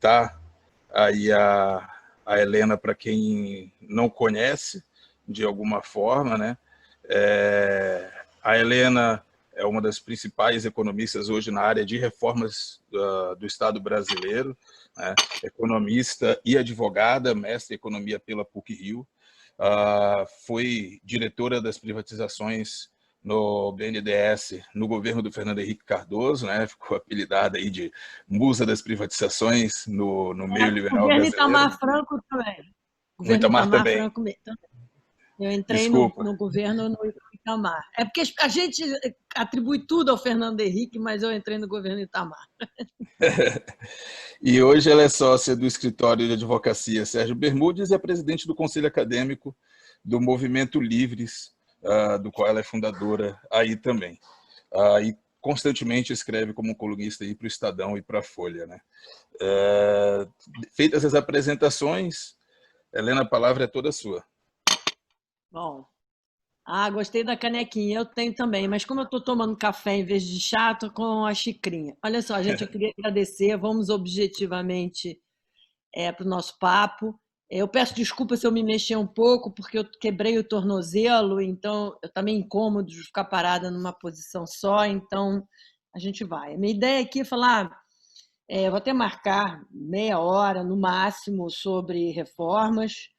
apresentar aí a Helena para quem não conhece, de alguma forma, né? A Helena é uma das principais economistas hoje na área de reformas do Estado brasileiro, né? Economista e advogada, mestre em economia pela PUC-Rio, foi diretora das privatizações no BNDES, no governo do Fernando Henrique Cardoso, né? Ficou apelidada aí de musa das privatizações no meio liberal governo brasileiro. Itamar Franco também. Governo Itamar também. Franco também. Eu entrei Desculpa. no governo no Itamar. É porque a gente atribui tudo ao Fernando Henrique, mas eu entrei no governo Itamar. E hoje ela é sócia do escritório de advocacia Sérgio Bermudes e é presidente do conselho acadêmico do Movimento Livres, do qual ela é fundadora aí também. E constantemente escreve como colunista aí para o Estadão e para a Folha, né? Feitas as apresentações, Helena, a palavra é toda sua. Bom, gostei da canequinha, eu tenho também, mas como eu estou tomando café em vez de chá, estou com a xicrinha. Olha só, gente, eu queria agradecer, vamos objetivamente para o nosso papo. Eu peço desculpa se eu me mexer um pouco, porque eu quebrei o tornozelo, então eu também incômodo de ficar parada numa posição só, então a gente vai. A minha ideia aqui é falar, eu vou até marcar meia hora no máximo sobre reformas,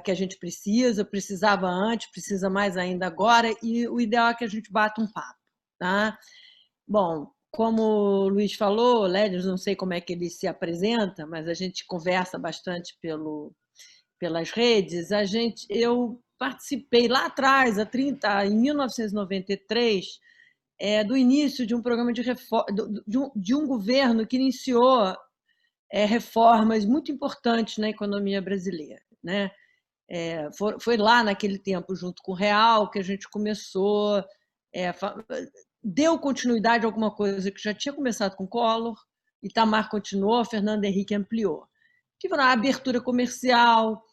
que a gente precisava antes, precisa mais ainda agora, e o ideal é que a gente bata um papo. Tá? Bom, como o Luiz falou, Lédios, não sei como é que ele se apresenta, mas a gente conversa bastante pelas redes. Eu participei lá atrás, em 1993, do início de um programa de reforma, de um governo que iniciou reformas muito importantes na economia brasileira, né? Foi lá naquele tempo, junto com o Real, que a gente começou, deu continuidade a alguma coisa que já tinha começado com Collor, Itamar continuou, Fernando Henrique ampliou. Que foram a abertura comercial,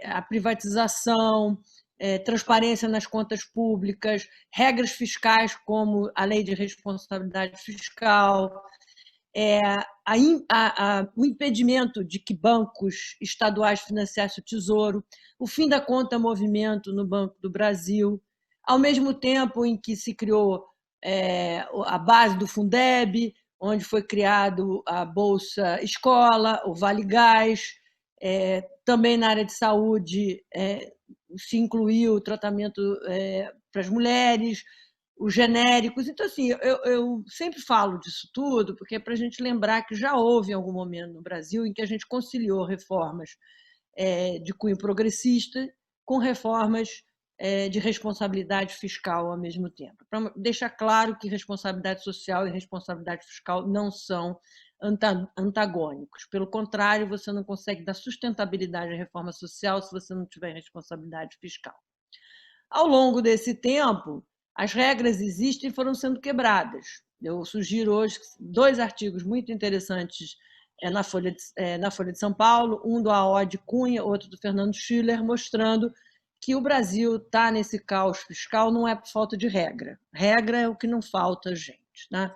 a privatização, transparência nas contas públicas, regras fiscais como a lei de responsabilidade fiscal, o impedimento de que bancos estaduais financiassem o Tesouro, o fim da conta movimento no Banco do Brasil, ao mesmo tempo em que se criou a base do Fundeb, onde foi criado a Bolsa Escola, o Vale Gás, também na área de saúde se incluiu o tratamento para as mulheres, os genéricos. Então, assim, eu sempre falo disso tudo, porque é para a gente lembrar que já houve algum momento no Brasil em que a gente conciliou reformas de cunho progressista com reformas de responsabilidade fiscal ao mesmo tempo. Para deixar claro que responsabilidade social e responsabilidade fiscal não são antagônicos. Pelo contrário, você não consegue dar sustentabilidade à reforma social se você não tiver responsabilidade fiscal. Ao longo desse tempo, as regras existem e foram sendo quebradas. Eu sugiro hoje 2 artigos muito interessantes na Folha de São Paulo, um do Aode Cunha, outro do Fernando Schiller, mostrando que o Brasil está nesse caos fiscal não é por falta de regra. Regra é o que não falta, gente. Né?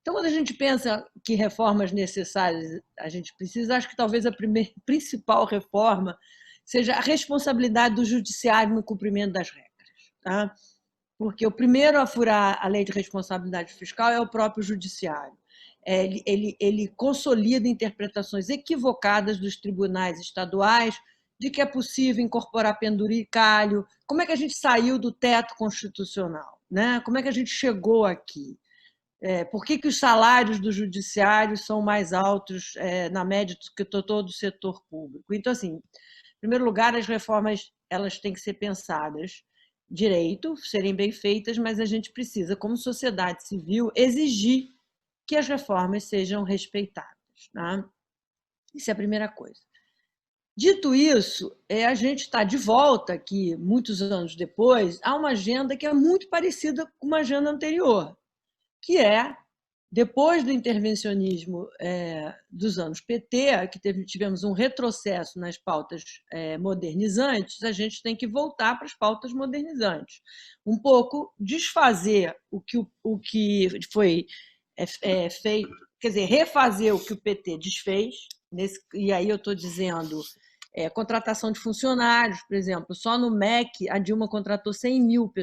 Então, quando a gente pensa que reformas necessárias a gente precisa, acho que talvez a principal reforma seja a responsabilidade do judiciário no cumprimento das regras. Tá? Porque o primeiro a furar a lei de responsabilidade fiscal é o próprio judiciário. Ele consolida interpretações equivocadas dos tribunais estaduais de que é possível incorporar penduricalho. Como é que a gente saiu do teto constitucional? Né? Como é que a gente chegou aqui? Por que os salários do judiciário são mais altos na média do que todo o setor público? Então, assim, em primeiro lugar, as reformas elas têm que ser pensadas direito, serem bem feitas, mas a gente precisa, como sociedade civil, exigir que as reformas sejam respeitadas. Né? Isso é a primeira coisa. Dito isso, a gente está de volta aqui, muitos anos depois, a uma agenda que é muito parecida com uma agenda anterior, que é, depois do intervencionismo dos anos PT, que tivemos um retrocesso nas pautas modernizantes, a gente tem que voltar para as pautas modernizantes. Um pouco desfazer o que foi feito, quer dizer, refazer o que o PT desfez, e aí eu estou dizendo contratação de funcionários, por exemplo, só no MEC a Dilma contratou 100 mil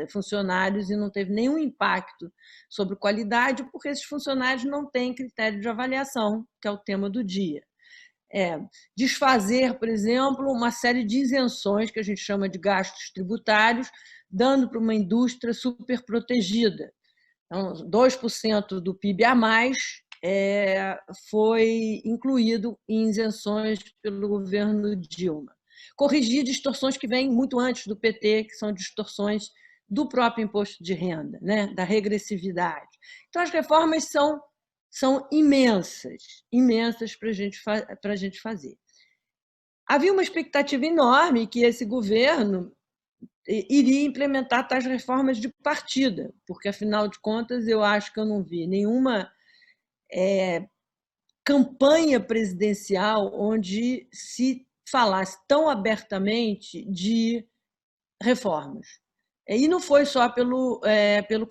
funcionários e não teve nenhum impacto sobre qualidade, porque esses funcionários não têm critério de avaliação, que é o tema do dia. Desfazer, por exemplo, uma série de isenções, que a gente chama de gastos tributários, dando para uma indústria super protegida. Então, 2% do PIB a mais foi incluído em isenções pelo governo Dilma. Corrigir distorções que vêm muito antes do PT, que são distorções do próprio imposto de renda, né? Da regressividade. Então, as reformas são imensas para a gente fazer. Havia uma expectativa enorme que esse governo iria implementar tais reformas de partida, porque, afinal de contas, eu acho que eu não vi nenhuma campanha presidencial onde se falasse tão abertamente de reformas. E não foi só pelo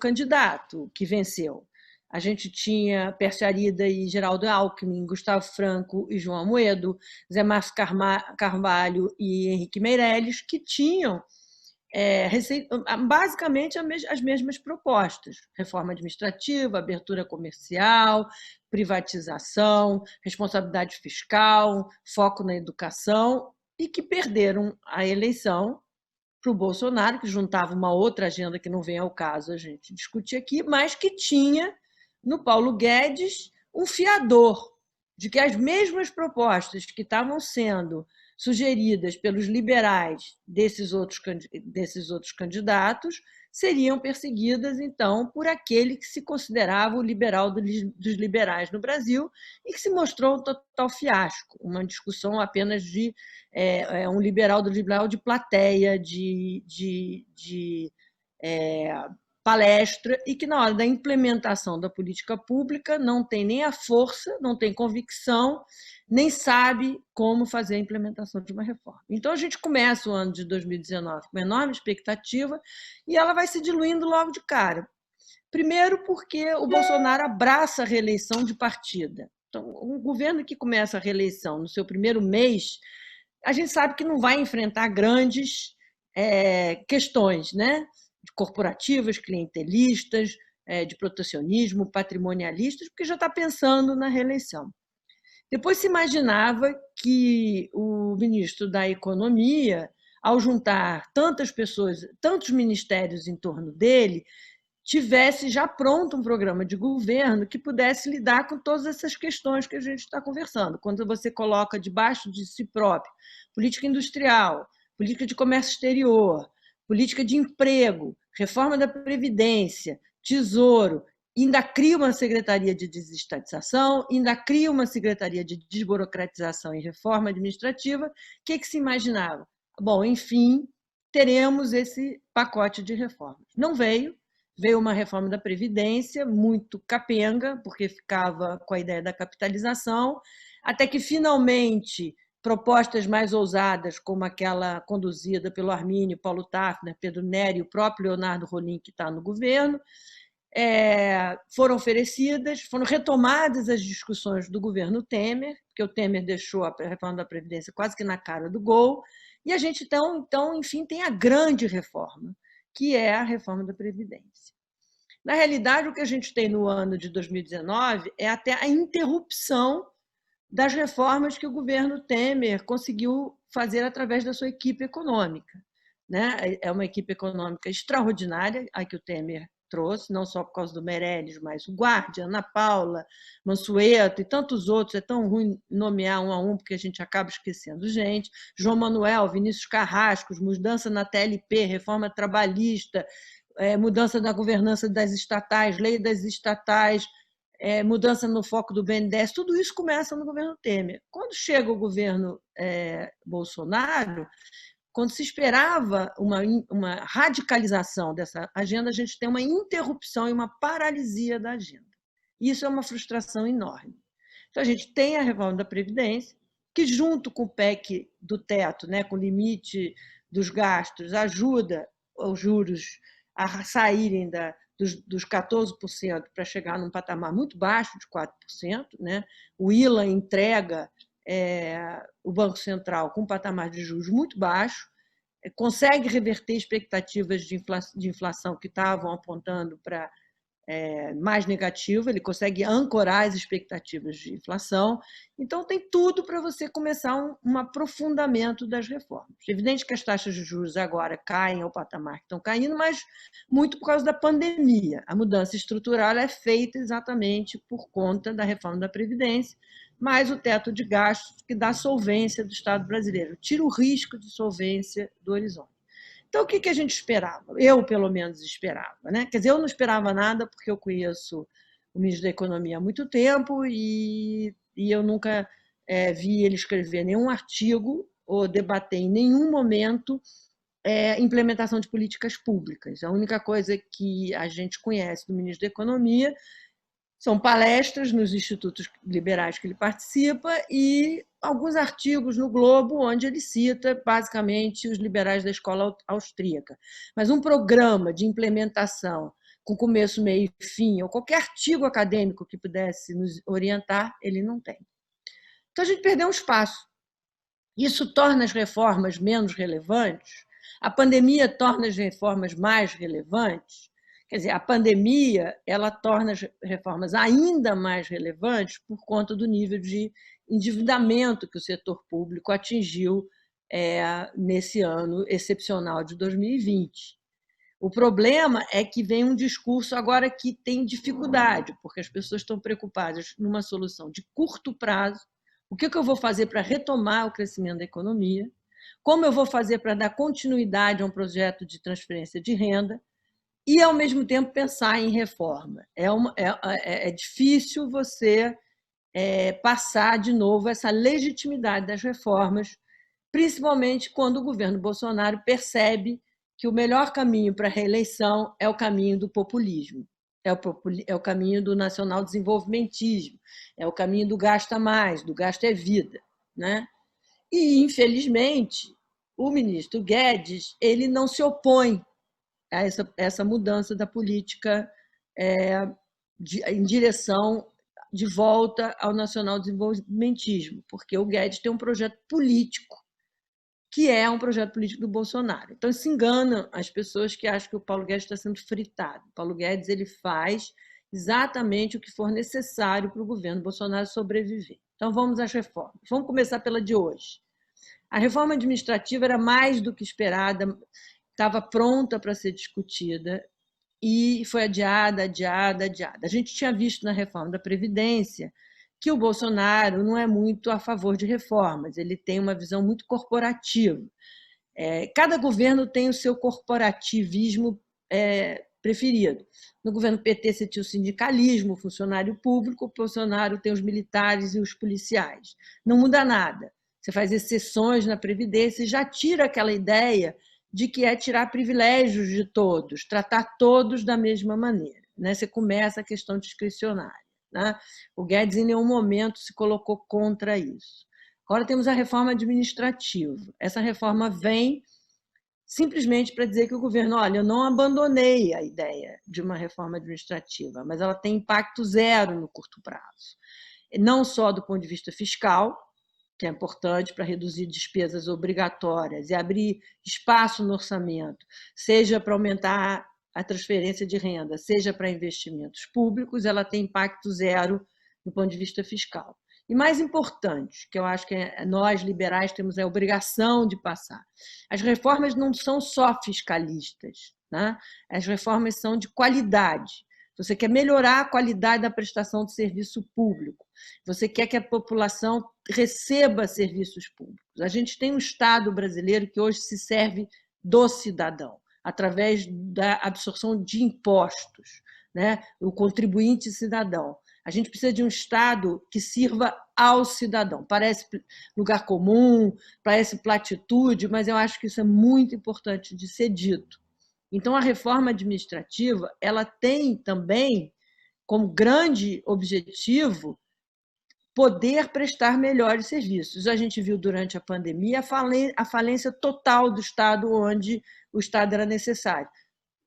candidato que venceu. A gente tinha Pércio Arida e Geraldo Alckmin, Gustavo Franco e João Amoedo, Zé Márcio Carvalho e Henrique Meirelles, que tinham basicamente as mesmas propostas: reforma administrativa, abertura comercial, privatização, responsabilidade fiscal, foco na educação, e que perderam a eleição para o Bolsonaro, que juntava uma outra agenda que não vem ao caso a gente discutir aqui, mas que tinha no Paulo Guedes um fiador de que as mesmas propostas que estavam sendo sugeridas pelos liberais desses outros candidatos seriam perseguidas, então, por aquele que se considerava o liberal dos liberais no Brasil e que se mostrou um total fiasco, uma discussão apenas de um liberal do liberal de plateia, de palestra, e que, na hora da implementação da política pública, não tem nem a força, não tem convicção, nem sabe como fazer a implementação de uma reforma. Então, a gente começa o ano de 2019 com uma enorme expectativa e ela vai se diluindo logo de cara. Primeiro, porque o Bolsonaro abraça a reeleição de partida. Então, um governo que começa a reeleição no seu primeiro mês, a gente sabe que não vai enfrentar grandes questões, né? Corporativas, clientelistas, de protecionismo, patrimonialistas, porque já está pensando na reeleição. Depois se imaginava que o ministro da Economia, ao juntar tantas pessoas, tantos ministérios em torno dele, tivesse já pronto um programa de governo que pudesse lidar com todas essas questões que a gente está conversando. Quando você coloca debaixo de si próprio política industrial, política de comércio exterior, política de emprego, reforma da Previdência, Tesouro, ainda cria uma secretaria de desestatização, ainda cria uma secretaria de desburocratização e reforma administrativa, o que se imaginava? Bom, enfim, teremos esse pacote de reformas. Não veio uma reforma da Previdência muito capenga, porque ficava com a ideia da capitalização, até que, finalmente, propostas mais ousadas, como aquela conduzida pelo Armínio, Paulo Tafner, Pedro Nery e o próprio Leonardo Rolim, que está no governo, foram oferecidas, foram retomadas as discussões do governo Temer, porque o Temer deixou a reforma da Previdência quase que na cara do gol, e a gente, então, enfim, tem a grande reforma, que é a reforma da Previdência. Na realidade, o que a gente tem no ano de 2019 é até a interrupção das reformas que o governo Temer conseguiu fazer através da sua equipe econômica. É uma equipe econômica extraordinária a que o Temer trouxe, não só por causa do Meirelles, mas o Guardia, Ana Paula, Mansueto e tantos outros. É tão ruim nomear um a um, porque a gente acaba esquecendo gente. João Manuel, Vinícius Carrascos, mudança na TLP, reforma trabalhista, mudança na governança das estatais, lei das estatais, mudança no foco do BNDES, tudo isso começa no governo Temer. Quando chega o governo Bolsonaro, quando se esperava uma radicalização dessa agenda, a gente tem uma interrupção e uma paralisia da agenda. Isso é uma frustração enorme. Então, a gente tem a reforma da Previdência, que, junto com o PEC do teto, com o limite dos gastos, ajuda os juros a saírem dos 14% para chegar num patamar muito baixo de 4%, né? O ILA entrega o Banco Central com um patamar de juros muito baixo, consegue reverter expectativas de inflação que estavam apontando para mais negativo, ele consegue ancorar as expectativas de inflação. Então, tem tudo para você começar um aprofundamento das reformas. É evidente que as taxas de juros agora caem ao patamar que estão caindo, mas muito por causa da pandemia. A mudança estrutural é feita exatamente por conta da reforma da Previdência, mais o teto de gastos que dá solvência do Estado brasileiro, tira o risco de solvência do horizonte. Então, o que a gente esperava? Eu, pelo menos, esperava. Né? Quer dizer, eu não esperava nada, porque eu conheço o ministro da Economia há muito tempo e eu nunca vi ele escrever nenhum artigo ou debater em nenhum momento implementação de políticas públicas. A única coisa que a gente conhece do ministro da Economia são palestras nos institutos liberais que ele participa e alguns artigos no Globo, onde ele cita, basicamente, os liberais da escola austríaca. Mas um programa de implementação com começo, meio e fim, ou qualquer artigo acadêmico que pudesse nos orientar, ele não tem. Então, a gente perdeu um espaço. Isso torna as reformas menos relevantes? A pandemia torna as reformas mais relevantes? Quer dizer, a pandemia ela torna as reformas ainda mais relevantes por conta do nível de endividamento que o setor público atingiu nesse ano excepcional de 2020. O problema é que vem um discurso agora que tem dificuldade, porque as pessoas estão preocupadas numa solução de curto prazo. O que eu vou fazer para retomar o crescimento da economia? Como eu vou fazer para dar continuidade a um projeto de transferência de renda? E, ao mesmo tempo, pensar em reforma. É difícil você passar de novo essa legitimidade das reformas, principalmente quando o governo Bolsonaro percebe que o melhor caminho para a reeleição é o caminho do populismo, é o caminho do nacional-desenvolvimentismo, é o caminho do gasta mais, do gasto é vida. Né? E, infelizmente, o ministro Guedes ele não se opõe a essa mudança da política em direção de volta ao nacional-desenvolvimentismo, porque o Guedes tem um projeto político, que é um projeto político do Bolsonaro. Então, se enganam as pessoas que acham que o Paulo Guedes está sendo fritado. O Paulo Guedes ele faz exatamente o que for necessário para o governo Bolsonaro sobreviver. Então, vamos às reformas. Vamos começar pela de hoje. A reforma administrativa era mais do que esperada, estava pronta para ser discutida e foi adiada. A gente tinha visto na reforma da Previdência que o Bolsonaro não é muito a favor de reformas, ele tem uma visão muito corporativa. Cada governo tem o seu corporativismo preferido. No governo PT você tinha o sindicalismo, o funcionário público, o Bolsonaro tem os militares e os policiais. Não muda nada. Você faz exceções na Previdência e já tira aquela ideia de que é tirar privilégios de todos, tratar todos da mesma maneira. Né? Você começa a questão discricionária. Né? O Guedes, em nenhum momento, se colocou contra isso. Agora temos a reforma administrativa. Essa reforma vem simplesmente para dizer que o governo, olha, eu não abandonei a ideia de uma reforma administrativa, mas ela tem impacto zero no curto prazo. Não só do ponto de vista fiscal, que é importante para reduzir despesas obrigatórias e abrir espaço no orçamento, seja para aumentar a transferência de renda, seja para investimentos públicos, ela tem impacto zero do ponto de vista fiscal. E mais importante, que eu acho que nós, liberais, temos a obrigação de passar, as reformas não são só fiscalistas, né? As reformas são de qualidade. Você quer melhorar a qualidade da prestação de serviço público. Você quer que a população receba serviços públicos. A gente tem um Estado brasileiro que hoje se serve do cidadão, através da absorção de impostos, né? O contribuinte cidadão. A gente precisa de um Estado que sirva ao cidadão. Parece lugar comum, parece platitude, mas eu acho que isso é muito importante de ser dito. Então, a reforma administrativa ela tem também como grande objetivo poder prestar melhores serviços. A gente viu durante a pandemia a falência total do Estado onde o Estado era necessário.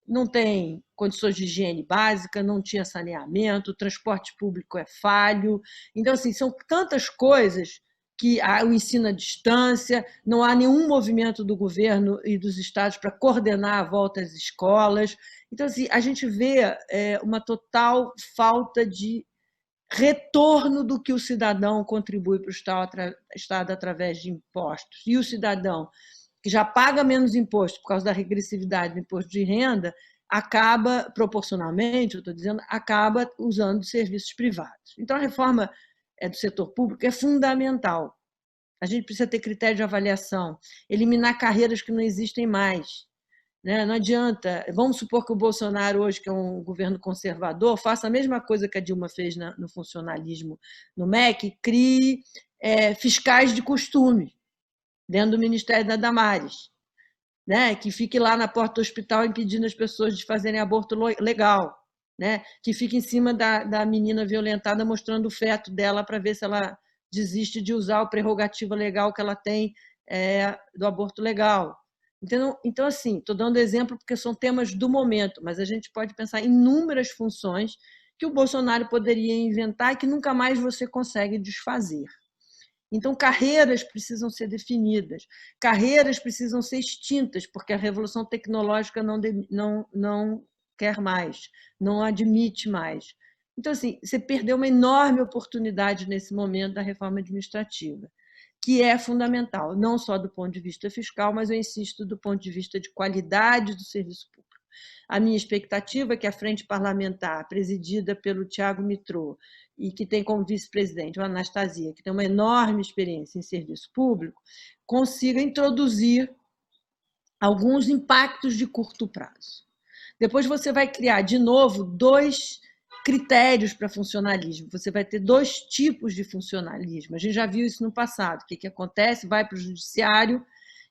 não tem condições de higiene básica, não tinha saneamento, o transporte público é falho. Então, assim, são tantas coisas que o ensino à distância, não há nenhum movimento do governo e dos estados para coordenar a volta às escolas. Então, assim, a gente vê uma total falta de retorno do que o cidadão contribui para o Estado através de impostos. E o cidadão que já paga menos imposto por causa da regressividade do imposto de renda, acaba, proporcionalmente, eu estou dizendo, acaba usando serviços privados. Então, a reforma do setor público é fundamental. A gente precisa ter critério de avaliação, eliminar carreiras que não existem mais. Não adianta, vamos supor que o Bolsonaro hoje, que é um governo conservador, faça a mesma coisa que a Dilma fez no funcionalismo no MEC, crie fiscais de costume dentro do Ministério da Damares, que fique lá na porta do hospital impedindo as pessoas de fazerem aborto legal, que fique em cima da menina violentada mostrando o feto dela para ver se ela desiste de usar a prerrogativa legal que ela tem do aborto legal. Então, assim, estou dando exemplo porque são temas do momento, mas a gente pode pensar em inúmeras funções que o Bolsonaro poderia inventar e que nunca mais você consegue desfazer. Então, carreiras precisam ser definidas, carreiras precisam ser extintas, porque a revolução tecnológica não quer mais, não admite mais. Então, assim, você perdeu uma enorme oportunidade nesse momento da reforma administrativa, que é fundamental, não só do ponto de vista fiscal, mas eu insisto, do ponto de vista de qualidade do serviço público. A minha expectativa é que a frente parlamentar, presidida pelo Tiago Mitrô, e que tem como vice-presidente a Anastasia, que tem uma enorme experiência em serviço público, consiga introduzir alguns impactos de curto prazo. Depois você vai criar, de novo, 2 critérios para funcionalismo. Você vai ter 2 tipos de funcionalismo. A gente já viu isso no passado. O que acontece? Vai para o judiciário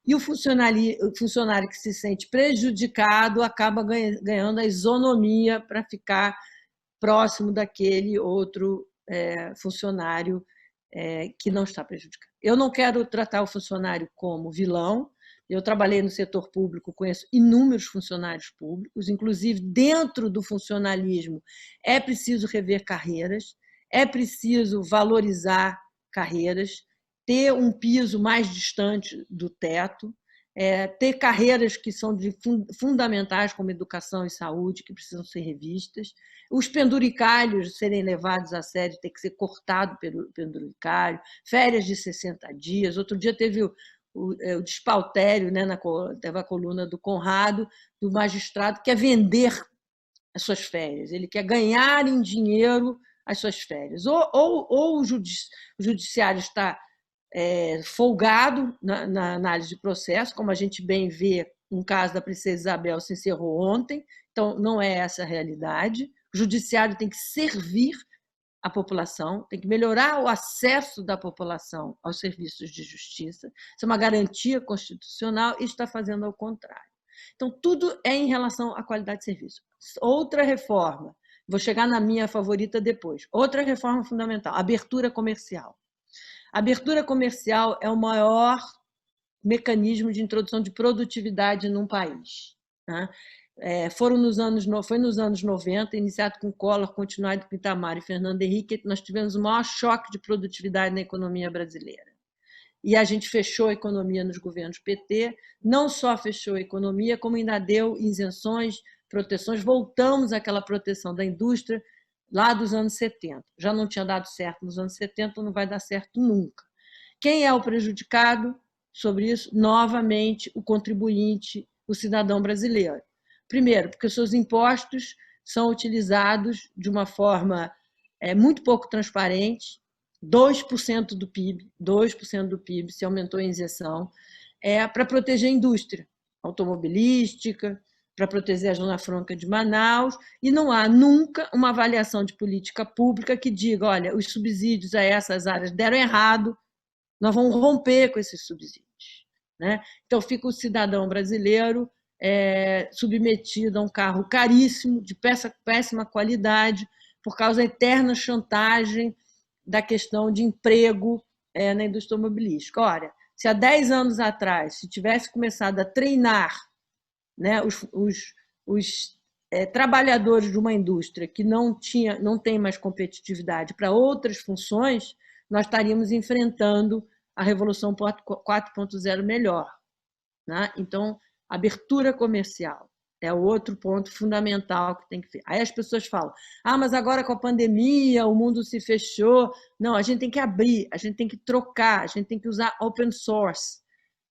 e o funcionário que se sente prejudicado acaba ganhando a isonomia para ficar próximo daquele outro funcionário que não está prejudicado. Eu não quero tratar o funcionário como vilão. Eu trabalhei no setor público, conheço inúmeros funcionários públicos, inclusive dentro do funcionalismo é preciso rever carreiras, é preciso valorizar carreiras, ter um piso mais distante do teto, ter carreiras que são fundamentais, como educação e saúde, que precisam ser revistas, os penduricalhos serem levados a sério, tem que ser cortado pelo penduricalho, férias de 60 dias. Outro dia teve o despautério, teve a coluna do Conrado, do magistrado, que quer vender as suas férias, ele quer ganhar em dinheiro as suas férias. Ou o judiciário está folgado na análise de processo, como a gente bem vê, um caso da Princesa Isabel se encerrou ontem, então não é essa a realidade. O judiciário tem que servir a população, tem que melhorar o acesso da população aos serviços de justiça, isso é uma garantia constitucional e está fazendo ao contrário. Então, tudo é em relação à qualidade de serviço. Outra reforma, vou chegar na minha favorita depois, outra reforma fundamental, abertura comercial. A abertura comercial é o maior mecanismo de introdução de produtividade num país. Foi nos anos 90, iniciado com Collor, continuado com Itamar e Fernando Henrique, nós tivemos o maior choque de produtividade na economia brasileira. E a gente fechou a economia nos governos PT, não só fechou a economia, como ainda deu isenções, proteções, voltamos àquela proteção da indústria lá dos anos 70. Já não tinha dado certo nos anos 70, não vai dar certo nunca. Quem é o prejudicado sobre isso? Novamente, o contribuinte, o cidadão brasileiro. Primeiro, porque seus impostos são utilizados de uma forma muito pouco transparente, 2% do PIB se aumentou a isenção, para proteger a indústria automobilística, para proteger a Zona Franca de Manaus, e não há nunca uma avaliação de política pública que diga, olha, os subsídios a essas áreas deram errado, nós vamos romper com esses subsídios. Então, fica o cidadão brasileiro submetido a um carro caríssimo, de péssima qualidade, por causa da eterna chantagem da questão de emprego na indústria automobilística. Olha, se há 10 anos atrás se tivesse começado a treinar os os trabalhadores de uma indústria que não tem mais competitividade para outras funções, nós estaríamos enfrentando a Revolução 4.0 melhor. Né? Então, abertura comercial é outro ponto fundamental que tem que ver. Aí as pessoas falam, mas agora com a pandemia o mundo se fechou. Não, a gente tem que abrir, a gente tem que trocar, a gente tem que usar open source.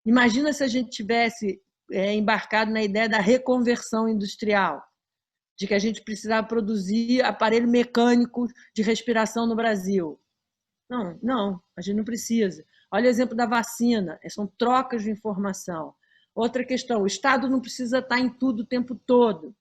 Imagina se a gente tivesse embarcado na ideia da reconversão industrial, de que a gente precisava produzir aparelho mecânico de respiração no Brasil. Não, a gente não precisa. Olha o exemplo da vacina, são trocas de informação. Outra questão, o Estado não precisa estar em tudo o tempo todo.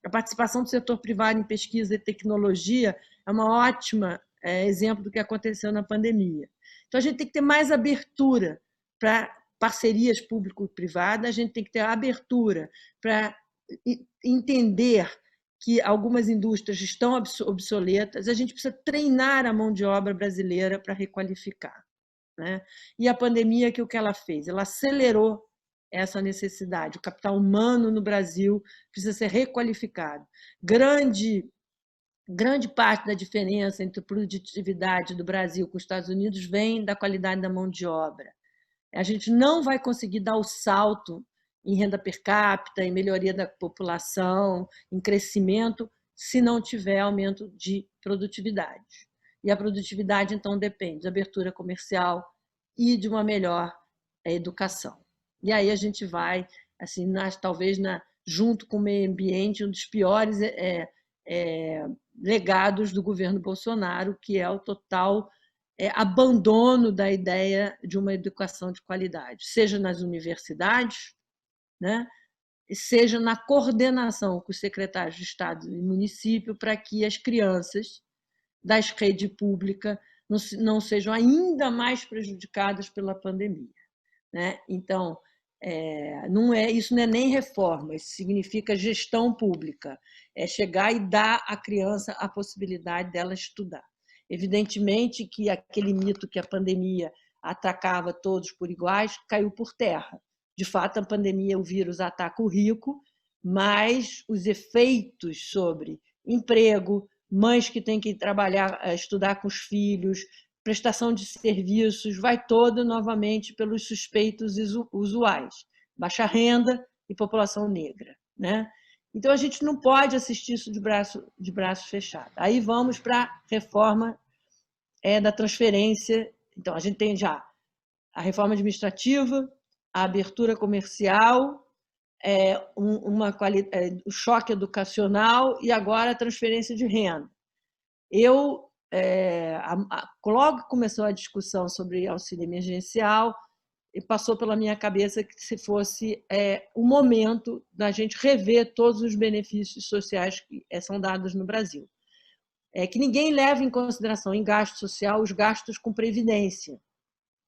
A participação do setor privado em pesquisa e tecnologia é uma ótima exemplo do que aconteceu na pandemia. Então, a gente tem que ter mais abertura para parcerias público-privadas, a gente tem que ter abertura para entender que algumas indústrias estão obsoletas, a gente precisa treinar a mão de obra brasileira para requalificar. Né? E a pandemia, o que ela fez? Ela acelerou essa necessidade. O capital humano no Brasil precisa ser requalificado. Grande parte da diferença entre a produtividade do Brasil com os Estados Unidos vem da qualidade da mão de obra. A gente não vai conseguir dar o salto em renda per capita, em melhoria da população, em crescimento, se não tiver aumento de produtividade. E a produtividade, então, depende de abertura comercial e de uma melhor educação. E aí a gente vai, assim, talvez junto com o meio ambiente, um dos piores legados do governo Bolsonaro, que é o total abandono da ideia de uma educação de qualidade, seja nas universidades, né, seja na coordenação com os secretários de Estado e município para que as crianças das redes públicas não sejam ainda mais prejudicadas pela pandemia. Né? Então, isso não é nem reforma, isso significa gestão pública, é chegar e dar à criança a possibilidade dela estudar. Evidentemente que aquele mito que a pandemia atacava todos por iguais caiu por terra. De fato, a pandemia, o vírus ataca o rico, mas os efeitos sobre emprego, mães que têm que trabalhar, estudar com os filhos, prestação de serviços, vai todo novamente pelos suspeitos usuais, baixa renda e população negra. Né? Então, a gente não pode assistir isso de braço fechado. Aí vamos para a reforma da transferência. Então, a gente tem já a reforma administrativa, a abertura comercial, o choque educacional e agora a transferência de renda. Logo que começou a discussão sobre auxílio emergencial, passou pela minha cabeça que se fosse o momento da gente rever todos os benefícios sociais que são dados no Brasil. Que ninguém leve em consideração em gasto social os gastos com previdência.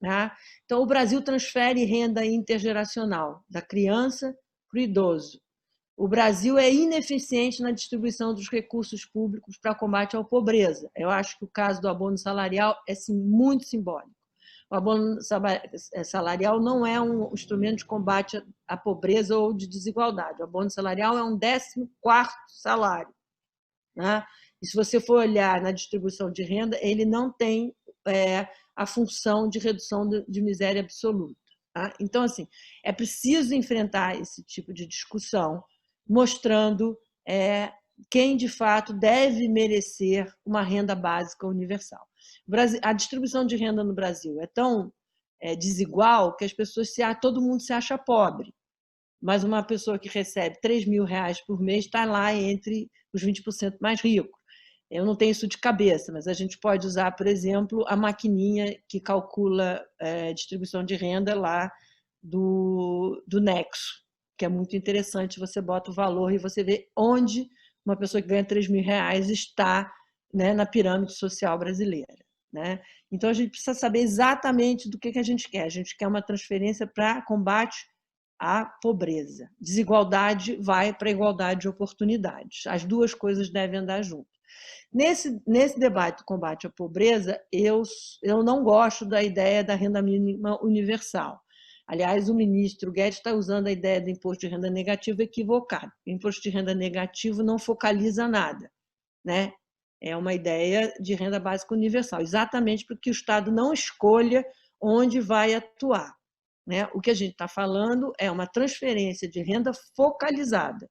Né? Então, o Brasil transfere renda intergeracional da criança para o idoso. O Brasil é ineficiente na distribuição dos recursos públicos para combate à pobreza. Eu acho que o caso do abono salarial é muito simbólico. O abono salarial não é um instrumento de combate à pobreza ou de desigualdade. O abono salarial é um 14º salário. Né? E se você for olhar na distribuição de renda, ele não tem a função de redução de miséria absoluta. Tá? Então, assim, é preciso enfrentar esse tipo de discussão, mostrando quem, de fato, deve merecer uma renda básica universal. A distribuição de renda no Brasil é tão desigual que as pessoas todo mundo se acha pobre, mas uma pessoa que recebe R$3.000 por mês está lá entre os 20% mais ricos. Eu não tenho isso de cabeça, mas a gente pode usar, por exemplo, a maquininha que calcula a distribuição de renda lá do Nexo, que é muito interessante. Você bota o valor e você vê onde uma pessoa que ganha R$3.000 está, né, na pirâmide social brasileira. Né? Então, a gente precisa saber exatamente do que a gente quer. A gente quer uma transferência para combate à pobreza. Desigualdade vai para a igualdade de oportunidades. As duas coisas devem andar juntas. Nesse debate do combate à pobreza, eu não gosto da ideia da renda mínima universal. Aliás, o ministro Guedes está usando a ideia do imposto de renda negativo equivocado. O imposto de renda negativo não focaliza nada, né? É uma ideia de renda básica universal, exatamente porque o Estado não escolha onde vai atuar, né? O que a gente está falando é uma transferência de renda focalizada,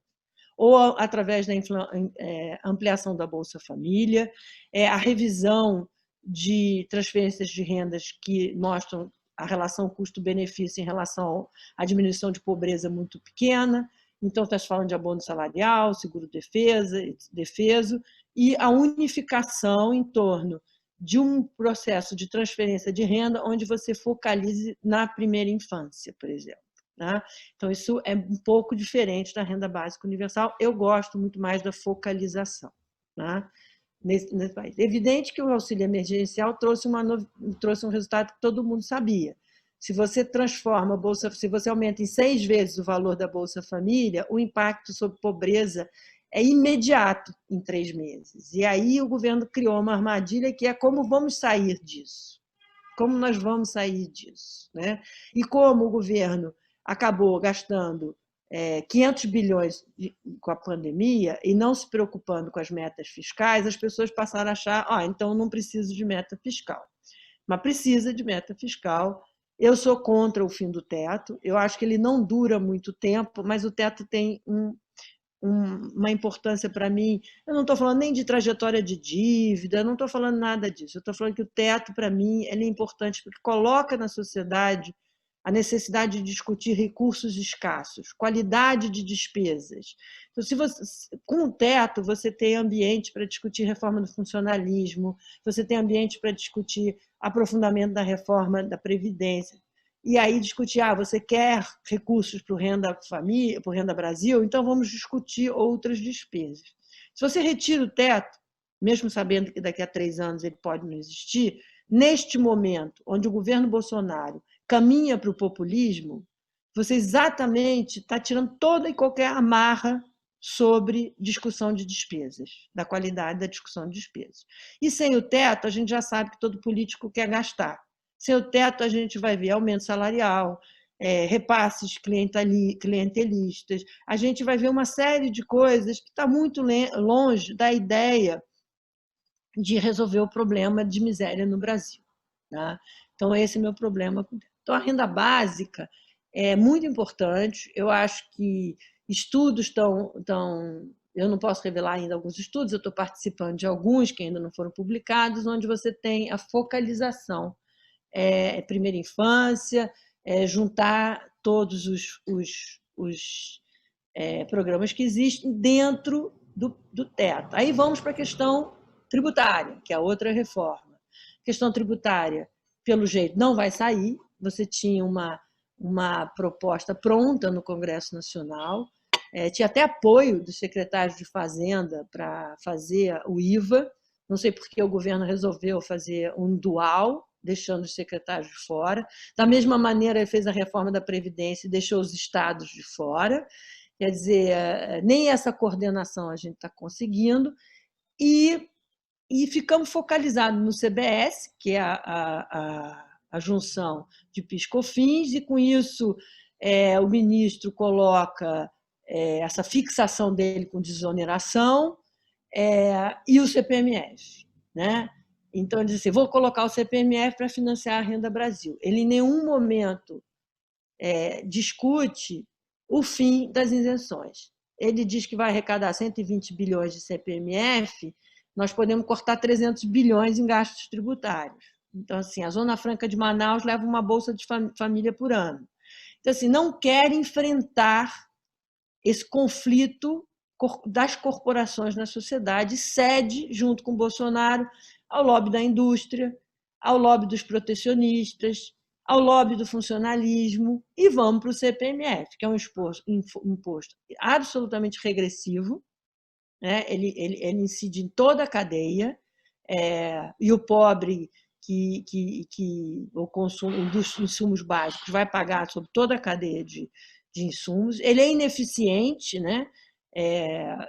ou através da ampliação da Bolsa Família, a revisão de transferências de rendas que mostram a relação custo-benefício em relação à diminuição de pobreza muito pequena. Então, está se falando de abono salarial, seguro-defeso, e a unificação em torno de um processo de transferência de renda onde você focalize na primeira infância, por exemplo. Né? Então, isso é um pouco diferente da renda básica universal. Eu gosto muito mais da focalização, né? nesse país. É evidente que o auxílio emergencial trouxe um resultado que todo mundo sabia. Se você transforma a Bolsa, se você aumenta em 6 vezes o valor da Bolsa Família, o impacto sobre pobreza é imediato em 3 meses. E aí o governo criou uma armadilha que é como vamos sair disso? Como nós vamos sair disso? Né? E como o governo acabou gastando 500 bilhões com a pandemia e não se preocupando com as metas fiscais, as pessoas passaram a achar, então não preciso de meta fiscal. Mas precisa de meta fiscal. Eu sou contra o fim do teto, eu acho que ele não dura muito tempo, mas o teto tem uma importância para mim. Eu não estou falando nem de trajetória de dívida, eu não estou falando nada disso. Eu estou falando que o teto, para mim, ele é importante porque coloca na sociedade a necessidade de discutir recursos escassos, qualidade de despesas. Então, com o teto, você tem ambiente para discutir reforma do funcionalismo, você tem ambiente para discutir aprofundamento da reforma da Previdência. E aí discutir, você quer recursos para o Renda Família, para o Renda Brasil, então vamos discutir outras despesas. Se você retira o teto, mesmo sabendo que daqui a 3 anos ele pode não existir, neste momento, onde o governo Bolsonaro caminha para o populismo, você exatamente está tirando toda e qualquer amarra sobre discussão de despesas, da qualidade da discussão de despesas. E sem o teto, a gente já sabe que todo político quer gastar. Sem o teto, a gente vai ver aumento salarial, repasses clientelistas, a gente vai ver uma série de coisas que está muito longe da ideia de resolver o problema de miséria no Brasil. Tá? Então, esse é o meu problema. Então, a renda básica é muito importante. Eu acho que estudos estão. Eu não posso revelar ainda alguns estudos, eu estou participando de alguns que ainda não foram publicados, onde você tem a focalização. Primeira infância, juntar todos os programas que existem dentro do teto. Aí vamos para a questão tributária, que é a outra reforma. A questão tributária, pelo jeito, não vai sair. Você tinha uma proposta pronta no Congresso Nacional, tinha até apoio dos secretários de Fazenda para fazer o IVA. Não sei por que o governo resolveu fazer um dual, deixando os secretários de fora. Da mesma maneira, ele fez a reforma da Previdência e deixou os estados de fora. Quer dizer, nem essa coordenação a gente está conseguindo. E ficamos focalizados no CBS, que é a junção de PIS/COFINS, e com isso o ministro coloca essa fixação dele com desoneração e o CPMF. Né? Então, ele diz assim, vou colocar o CPMF para financiar a Renda Brasil. Ele, em nenhum momento, discute o fim das isenções. Ele diz que vai arrecadar 120 bilhões de CPMF, nós podemos cortar 300 bilhões em gastos tributários. Então, assim, a Zona Franca de Manaus leva uma bolsa de família por ano. Então, assim, não quer enfrentar esse conflito das corporações na sociedade, cede, junto com o Bolsonaro, ao lobby da indústria, ao lobby dos protecionistas, ao lobby do funcionalismo, e vamos para o CPMF, que é um imposto absolutamente regressivo, né? Ele incide em toda a cadeia, e o pobre o consumo dos insumos básicos vai pagar sobre toda a cadeia de insumos. Ele é ineficiente, né?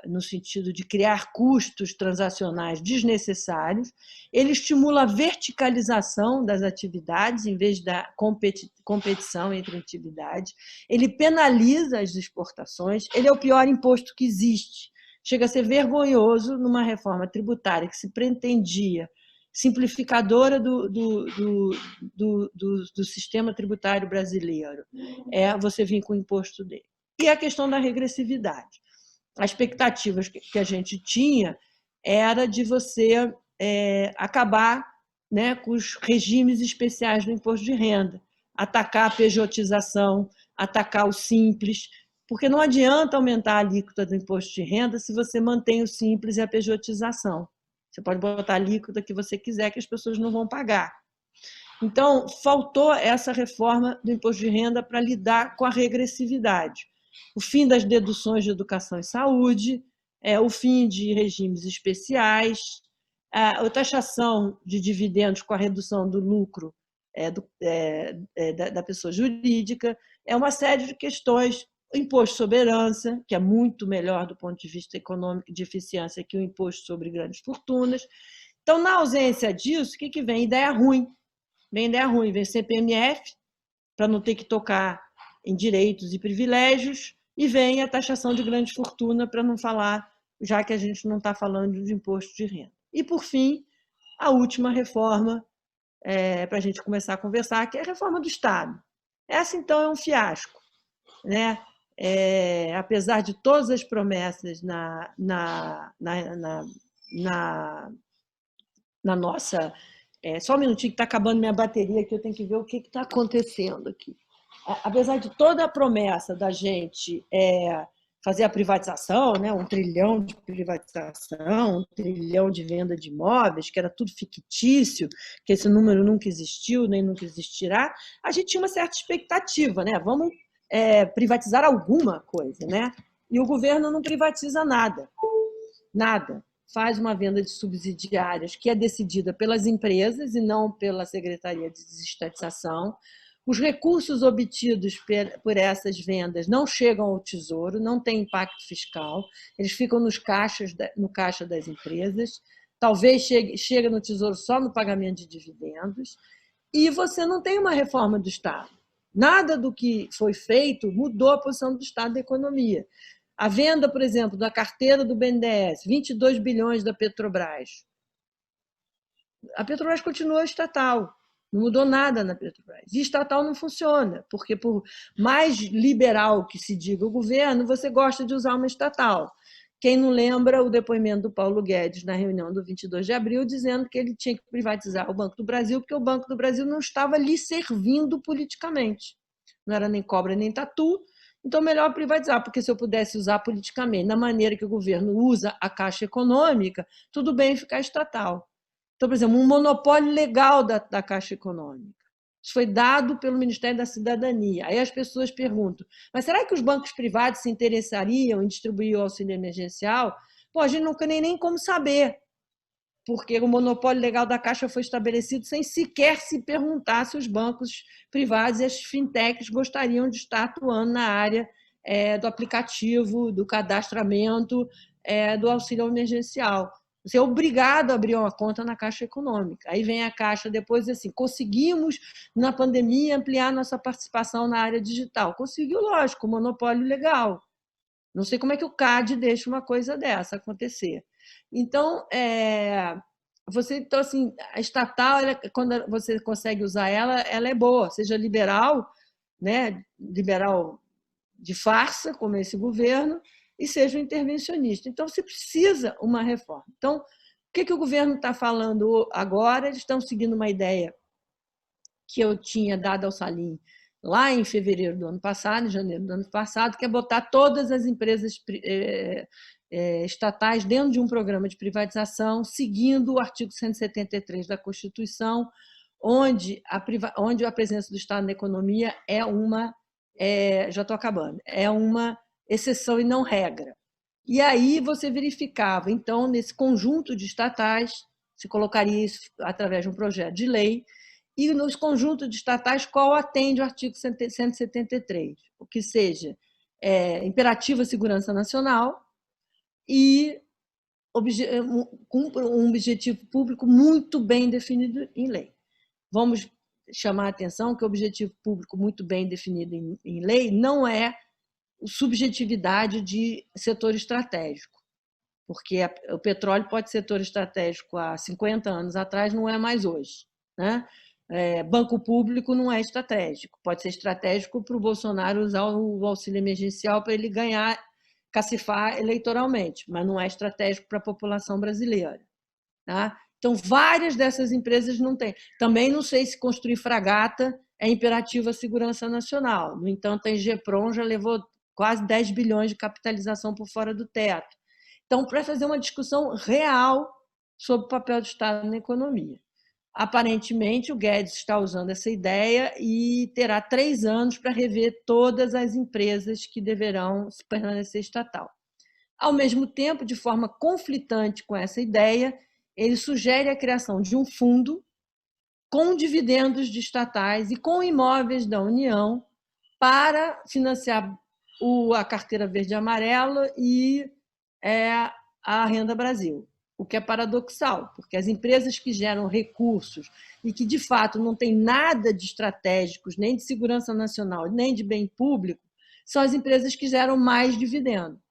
no sentido de criar custos transacionais desnecessários, ele estimula a verticalização das atividades em vez da competição entre atividades, ele penaliza as exportações, ele é o pior imposto que existe. Chega a ser vergonhoso numa reforma tributária que se pretendia simplificadora do sistema tributário brasileiro, você vir com o imposto dele. E a questão da regressividade. As expectativas que a gente tinha era de você acabar, né, com os regimes especiais do imposto de renda, atacar a pejotização, atacar o simples, porque não adianta aumentar a alíquota do imposto de renda se você mantém o simples e a pejotização. Você pode botar a alíquota que você quiser, que as pessoas não vão pagar. Então, faltou essa reforma do imposto de renda para lidar com a regressividade. O fim das deduções de educação e saúde, o fim de regimes especiais, a taxação de dividendos com a redução do lucro da pessoa jurídica, uma série de questões. O imposto sobre herança, que é muito melhor do ponto de vista econômico de eficiência que o imposto sobre grandes fortunas. Então, na ausência disso, o que vem? Ideia ruim. Vem CPMF, para não ter que tocar em direitos e privilégios, e vem a taxação de grande fortuna, para não falar, já que a gente não está falando de imposto de renda. E, por fim, a última reforma, para a gente começar a conversar, que é a reforma do Estado. Essa, então, é um fiasco, né? Apesar de todas as promessas na nossa... só um minutinho que está acabando minha bateria, que eu tenho que ver o que está acontecendo aqui. Apesar de toda a promessa da gente fazer a privatização, né, 1 trilhão de privatização, 1 trilhão de venda de imóveis, que era tudo fictício, que esse número nunca existiu, nem nunca existirá, a gente tinha uma certa expectativa, né? Vamos privatizar alguma coisa, né? E o governo não privatiza nada. Nada. Faz uma venda de subsidiárias que é decidida pelas empresas e não pela Secretaria de Desestatização. Os recursos obtidos por essas vendas não chegam ao Tesouro, não tem impacto fiscal, eles ficam no caixa das empresas, talvez chegue no Tesouro só no pagamento de dividendos, e você não tem uma reforma do Estado. Nada do que foi feito mudou a posição do Estado da economia. A venda, por exemplo, da carteira do BNDES, 22 bilhões da Petrobras. A Petrobras continua estatal, não mudou nada na Petrobras. E estatal não funciona, porque por mais liberal que se diga o governo, você gosta de usar uma estatal. Quem não lembra o depoimento do Paulo Guedes na reunião do 22 de abril, dizendo que ele tinha que privatizar o Banco do Brasil, porque o Banco do Brasil não estava lhe servindo politicamente. Não era nem cobra nem tatu, então melhor privatizar, porque se eu pudesse usar politicamente, da maneira que o governo usa a Caixa Econômica, tudo bem ficar estatal. Então, por exemplo, um monopólio legal da Caixa Econômica. Isso foi dado pelo Ministério da Cidadania. Aí as pessoas perguntam, mas será que os bancos privados se interessariam em distribuir o auxílio emergencial? Pô, a gente não tem nem como saber, porque o monopólio legal da Caixa foi estabelecido sem sequer se perguntar se os bancos privados e as fintechs gostariam de estar atuando na área do aplicativo, do cadastramento, do auxílio emergencial. Você é obrigado a abrir uma conta na Caixa Econômica. Aí vem a Caixa depois assim, conseguimos, na pandemia, ampliar nossa participação na área digital. Conseguiu, lógico, monopólio legal. Não sei como é que o CAD deixa uma coisa dessa acontecer. Então, então assim, a estatal, quando você consegue usar ela é boa, seja liberal, né, liberal de farsa, como esse governo, e seja intervencionista. Então, se precisa uma reforma. Então, o que o governo está falando agora? Eles estão seguindo uma ideia que eu tinha dado ao Salim lá em fevereiro do ano passado, em janeiro do ano passado, que é botar todas as empresas estatais dentro de um programa de privatização, seguindo o artigo 173 da Constituição, onde a presença do Estado na economia já estou acabando, é uma exceção e não regra. E aí você verificava, então, nesse conjunto de estatais, se colocaria isso através de um projeto de lei, e nos conjuntos de estatais, qual atende o artigo 173, o que seja imperativa segurança nacional, e cumpre um objetivo público muito bem definido em lei. Vamos chamar a atenção que o objetivo público muito bem definido em lei não é subjetividade de setor estratégico, porque o petróleo pode ser setor estratégico há 50 anos atrás, não é mais hoje, né? Banco público não é estratégico, pode ser estratégico para o Bolsonaro usar o auxílio emergencial para ele ganhar, cacifar eleitoralmente, mas não é estratégico para a população brasileira, tá? Então, várias dessas empresas não têm. Também não sei se construir fragata é imperativo à segurança nacional. No entanto, a Ingepron já levou quase 10 bilhões de capitalização por fora do teto. Então, para fazer uma discussão real sobre o papel do Estado na economia. Aparentemente, o Guedes está usando essa ideia e terá 3 anos para rever todas as empresas que deverão permanecer estatal. Ao mesmo tempo, de forma conflitante com essa ideia, ele sugere a criação de um fundo com dividendos de estatais e com imóveis da União para financiar a carteira verde e amarela e a Renda Brasil, o que é paradoxal, porque as empresas que geram recursos e que, de fato, não têm nada de estratégicos, nem de segurança nacional, nem de bem público, são as empresas que geram mais dividendo,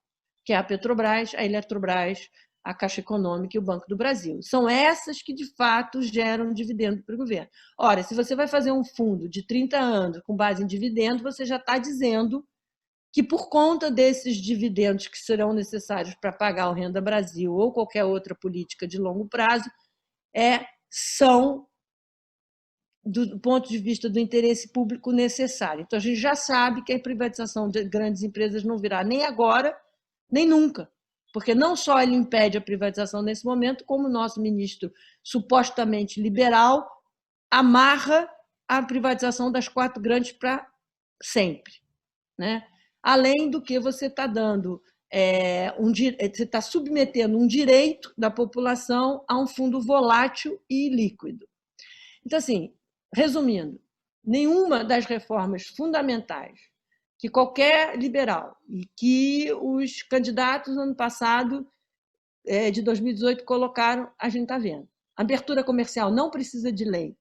que é a Petrobras, a Eletrobras, a Caixa Econômica e o Banco do Brasil. São essas que, de fato, geram dividendo para o governo. Ora, se você vai fazer um fundo de 30 anos com base em dividendo, você já está dizendo que, por conta desses dividendos que serão necessários para pagar o Renda Brasil ou qualquer outra política de longo prazo, são, do ponto de vista do interesse público, necessário. Então, a gente já sabe que a privatização de grandes empresas não virá nem agora, nem nunca, porque não só ele impede a privatização nesse momento, como o nosso ministro supostamente liberal amarra a privatização das 4 grandes para sempre, né? Além do que você está dando, você está submetendo um direito da população a um fundo volátil e líquido. Então, assim, resumindo, nenhuma das reformas fundamentais que qualquer liberal e que os candidatos no ano passado, de 2018, colocaram, a gente está vendo. Abertura comercial não precisa de lei.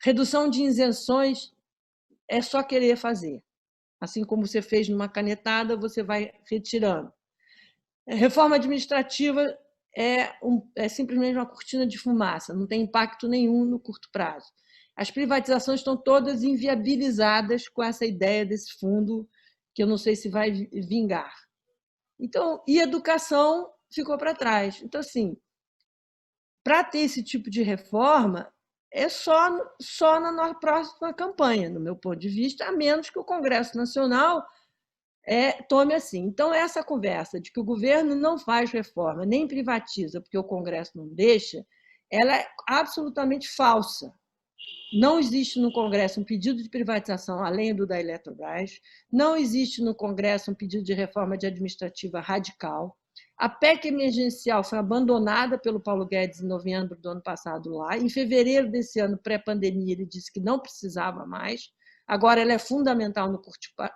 Redução de isenções é só querer fazer. Assim como você fez numa canetada, você vai retirando. Reforma administrativa é simplesmente uma cortina de fumaça, não tem impacto nenhum no curto prazo. As privatizações estão todas inviabilizadas com essa ideia desse fundo, que eu não sei se vai vingar. Então, e educação ficou para trás. Então, assim, para ter esse tipo de reforma, é só na próxima campanha, no meu ponto de vista, a menos que o Congresso Nacional tome assim. Então, essa conversa de que o governo não faz reforma, nem privatiza, porque o Congresso não deixa, ela é absolutamente falsa. Não existe no Congresso um pedido de privatização além do da Eletrobras, não existe no Congresso um pedido de reforma administrativa radical. A PEC emergencial foi abandonada pelo Paulo Guedes em novembro do ano passado lá. Em fevereiro desse ano, pré-pandemia, ele disse que não precisava mais. Agora, ela é fundamental no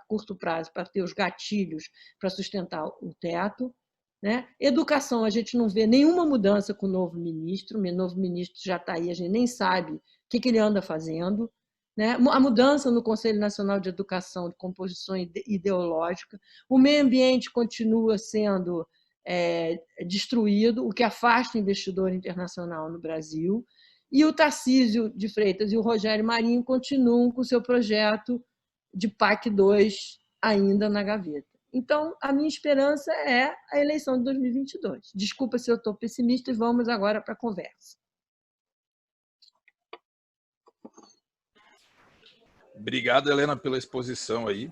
curto prazo para ter os gatilhos para sustentar o teto, né? Educação, a gente não vê nenhuma mudança com o novo ministro. O novo ministro já está aí, a gente nem sabe o que ele anda fazendo, né? A mudança no Conselho Nacional de Educação, de composição ideológica. O meio ambiente continua sendo destruído, o que afasta o investidor internacional no Brasil. E o Tarcísio de Freitas e o Rogério Marinho continuam com o seu projeto de PAC 2 ainda na gaveta. Então, a minha esperança é a eleição de 2022. Desculpa se eu estou pessimista e vamos agora para a conversa. Obrigado, Helena, pela exposição aí.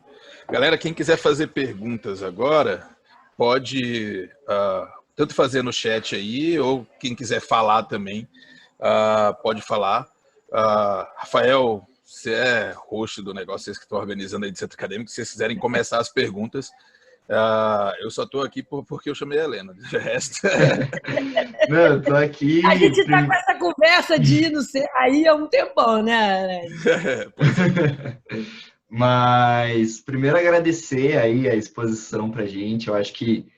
Galera, quem quiser fazer perguntas agora, pode tanto fazer no chat aí, ou quem quiser falar também, pode falar. Rafael, você é host do negócio, vocês que estão organizando aí de centro acadêmico, se vocês quiserem começar as perguntas, eu só estou aqui porque eu chamei a Helena, de resto... Não, eu tô aqui... A gente está com essa conversa de ir no aí há um tempão, né? Mas, primeiro, agradecer aí a exposição para a gente. Eu acho que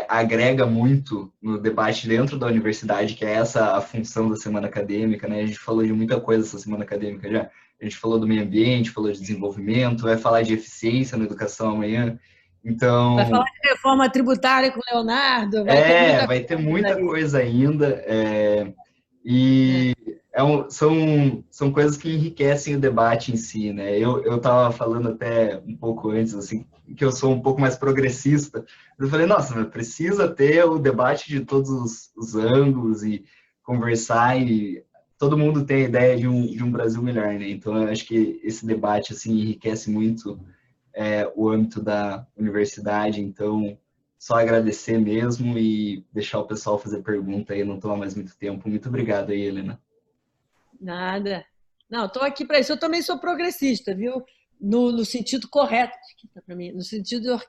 agrega muito no debate dentro da universidade, que é essa a função da semana acadêmica, né? A gente falou de muita coisa essa semana acadêmica já. A gente falou do meio ambiente, falou de desenvolvimento, vai falar de eficiência na educação amanhã. Vai Então, falar de reforma tributária com o Leonardo, vai ter muita vai ter coisa muita aí. coisa ainda. E são coisas que enriquecem o debate em si, né? Eu estava falando até um pouco antes, assim, que eu sou um pouco mais progressista. Eu falei, nossa, mas precisa ter o debate de todos os ângulos e conversar e todo mundo tem a ideia de um Brasil melhor, né? Então, eu acho que esse debate, assim, enriquece muito o âmbito da universidade. Então, só agradecer mesmo e deixar o pessoal fazer pergunta aí, não tomar mais muito tempo. Muito obrigado aí, Helena. Nada. Não, estou aqui para isso. Eu também sou progressista, viu? No sentido correto, para mim, no sentido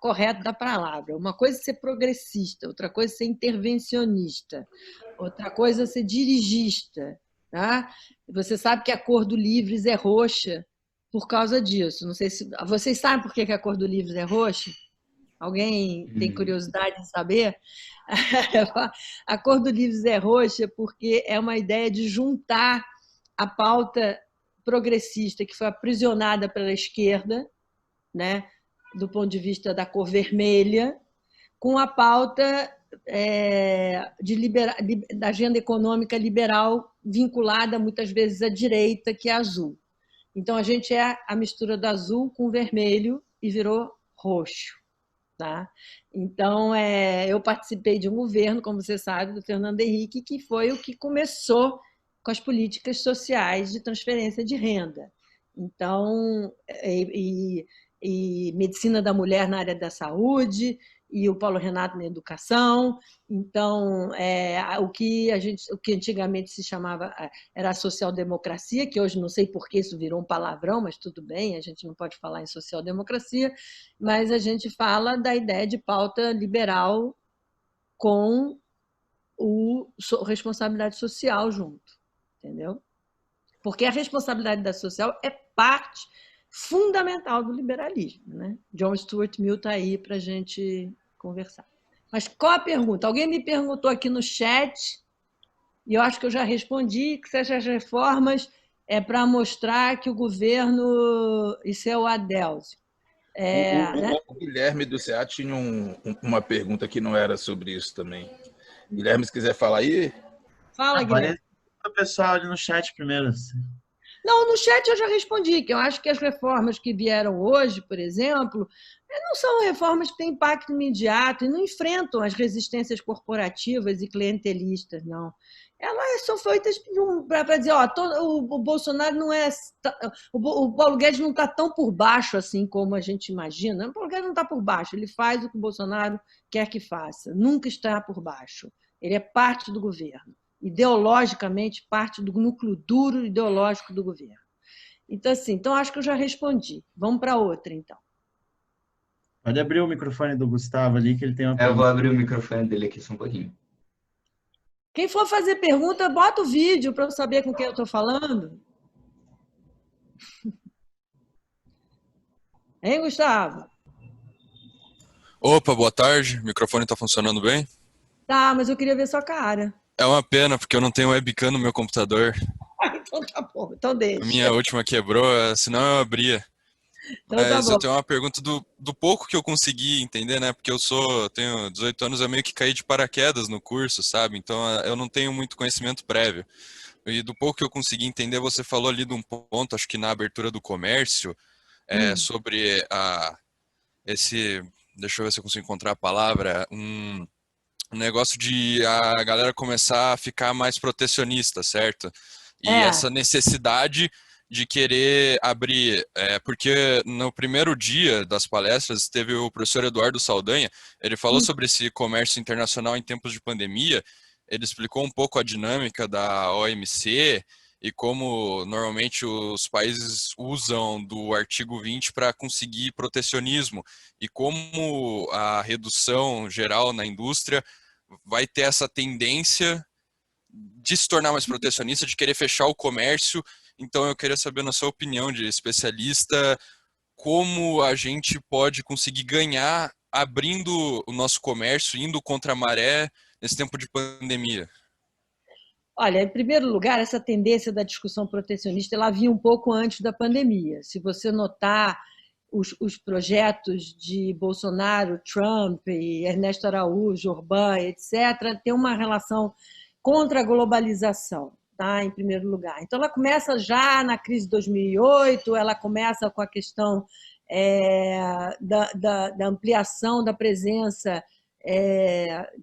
correto da palavra. Uma coisa é ser progressista, outra coisa é ser intervencionista, outra coisa é ser dirigista. Tá? Você sabe que a cor do Livres é roxa por causa disso. Não sei se vocês sabem por que a cor do Livres é roxa? Alguém tem curiosidade de saber? A cor do Livres é roxa porque é uma ideia de juntar a pauta progressista que foi aprisionada pela esquerda, né, do ponto de vista da cor vermelha, com a pauta da agenda econômica liberal vinculada muitas vezes à direita, que é azul. Então, a gente é a mistura do azul com o vermelho e virou roxo. Tá? Então, eu participei de um governo, como você sabe, do Fernando Henrique, que foi o que começou com as políticas sociais de transferência de renda. Então, e medicina da mulher na área da saúde, e o Paulo Renato na educação. Então, o que antigamente se chamava era a social-democracia, que hoje não sei por que isso virou um palavrão, mas tudo bem, a gente não pode falar em social-democracia, mas a gente fala da ideia de pauta liberal com responsabilidade social junto, entendeu? Porque a responsabilidade social é parte fundamental do liberalismo, né? John Stuart Mill está aí para a gente conversar. Mas qual a pergunta? Alguém me perguntou aqui no chat, e eu acho que eu já respondi, que essas reformas é para mostrar que o governo... Isso é o Adélio. O Guilherme do CA tinha uma pergunta que não era sobre isso também. Guilherme, se quiser falar aí. Fala, Guilherme. O pessoal ali no chat primeiro. Não, no chat eu já respondi, que eu acho que as reformas que vieram hoje, por exemplo, não são reformas que têm impacto imediato e não enfrentam as resistências corporativas e clientelistas, não. Elas são feitas para dizer, o Bolsonaro não é... O Paulo Guedes não está tão por baixo assim como a gente imagina. O Paulo Guedes não está por baixo, ele faz o que o Bolsonaro quer que faça, nunca está por baixo. Ele é parte do governo, ideologicamente parte do núcleo duro ideológico do governo. Então, assim, acho que eu já respondi. Vamos para outra, então. Pode abrir o microfone do Gustavo ali, que ele tem uma pergunta. Eu vou abrir o microfone dele aqui só um pouquinho. Quem for fazer pergunta, bota o vídeo para eu saber com quem eu estou falando. Hein, Gustavo? Opa, boa tarde. O microfone está funcionando bem? Tá, mas eu queria ver sua cara. É uma pena, porque eu não tenho webcam no meu computador. Então tá bom, então deixa. A minha última quebrou, senão eu abria. Então tá Mas bom. eu tenho uma pergunta do pouco que eu consegui entender, né? Porque tenho 18 anos, eu meio que caí de paraquedas no curso, sabe? Então eu não tenho muito conhecimento prévio. E do pouco que eu consegui entender, você falou ali de um ponto, acho que na abertura do comércio, sobre deixa eu ver se eu consigo encontrar a palavra, um negócio de a galera começar a ficar mais protecionista, certo? E essa necessidade de querer abrir, porque no primeiro dia das palestras teve o professor Eduardo Saldanha, ele falou sobre esse comércio internacional em tempos de pandemia, ele explicou um pouco a dinâmica da OMC e como normalmente os países usam do artigo 20 para conseguir protecionismo e como a redução geral na indústria vai ter essa tendência de se tornar mais protecionista, de querer fechar o comércio. Então eu queria saber, na sua opinião de especialista, como a gente pode conseguir ganhar abrindo o nosso comércio, indo contra a maré nesse tempo de pandemia? Olha, em primeiro lugar, essa tendência da discussão protecionista ela vinha um pouco antes da pandemia. Se você notar os projetos de Bolsonaro, Trump, Ernesto Araújo, Orbán, etc., tem uma relação contra a globalização, tá? Em primeiro lugar. Então, ela começa já na crise de 2008, ela começa com a questão da ampliação da presença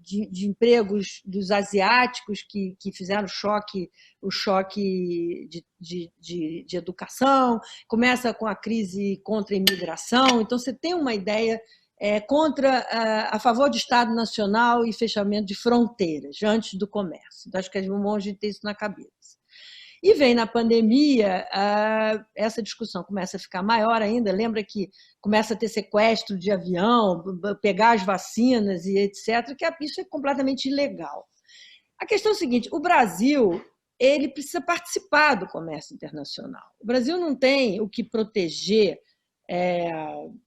de empregos dos asiáticos que fizeram o choque de educação, começa com a crise contra a imigração. Então, você tem uma ideia a favor do Estado Nacional e fechamento de fronteiras antes do comércio. Então, acho que é bom a gente ter isso na cabeça. E vem na pandemia, essa discussão começa a ficar maior ainda. Lembra que começa a ter sequestro de avião, pegar as vacinas e etc., que isso é completamente ilegal. A questão é a seguinte, o Brasil ele precisa participar do comércio internacional. O Brasil não tem o que proteger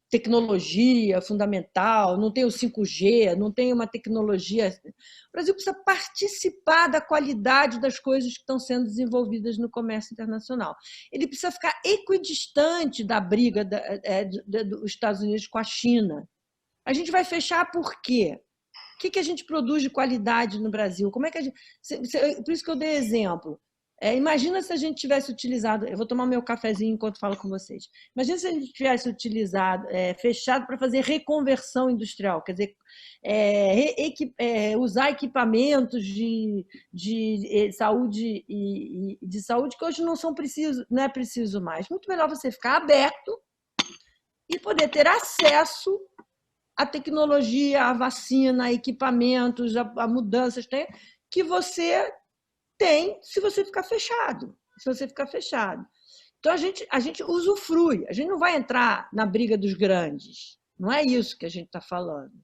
tecnologia fundamental, não tem o 5G, não tem uma tecnologia. O Brasil precisa participar da qualidade das coisas que estão sendo desenvolvidas no comércio internacional. Ele precisa ficar equidistante da briga dos Estados Unidos com a China. A gente vai fechar por quê? O que a gente produz de qualidade no Brasil? Como é que a gente... Por isso que eu dei exemplo. Imagina se a gente tivesse utilizado... Eu vou tomar meu cafezinho enquanto falo com vocês. Imagina se a gente tivesse utilizado, fechado para fazer reconversão industrial, quer dizer, usar equipamentos de saúde de saúde que hoje não é preciso mais. Muito melhor você ficar aberto e poder ter acesso à tecnologia, à vacina, a equipamentos, a mudanças que você tem se você ficar fechado. Então, a gente usufrui. A gente não vai entrar na briga dos grandes. Não é isso que a gente está falando.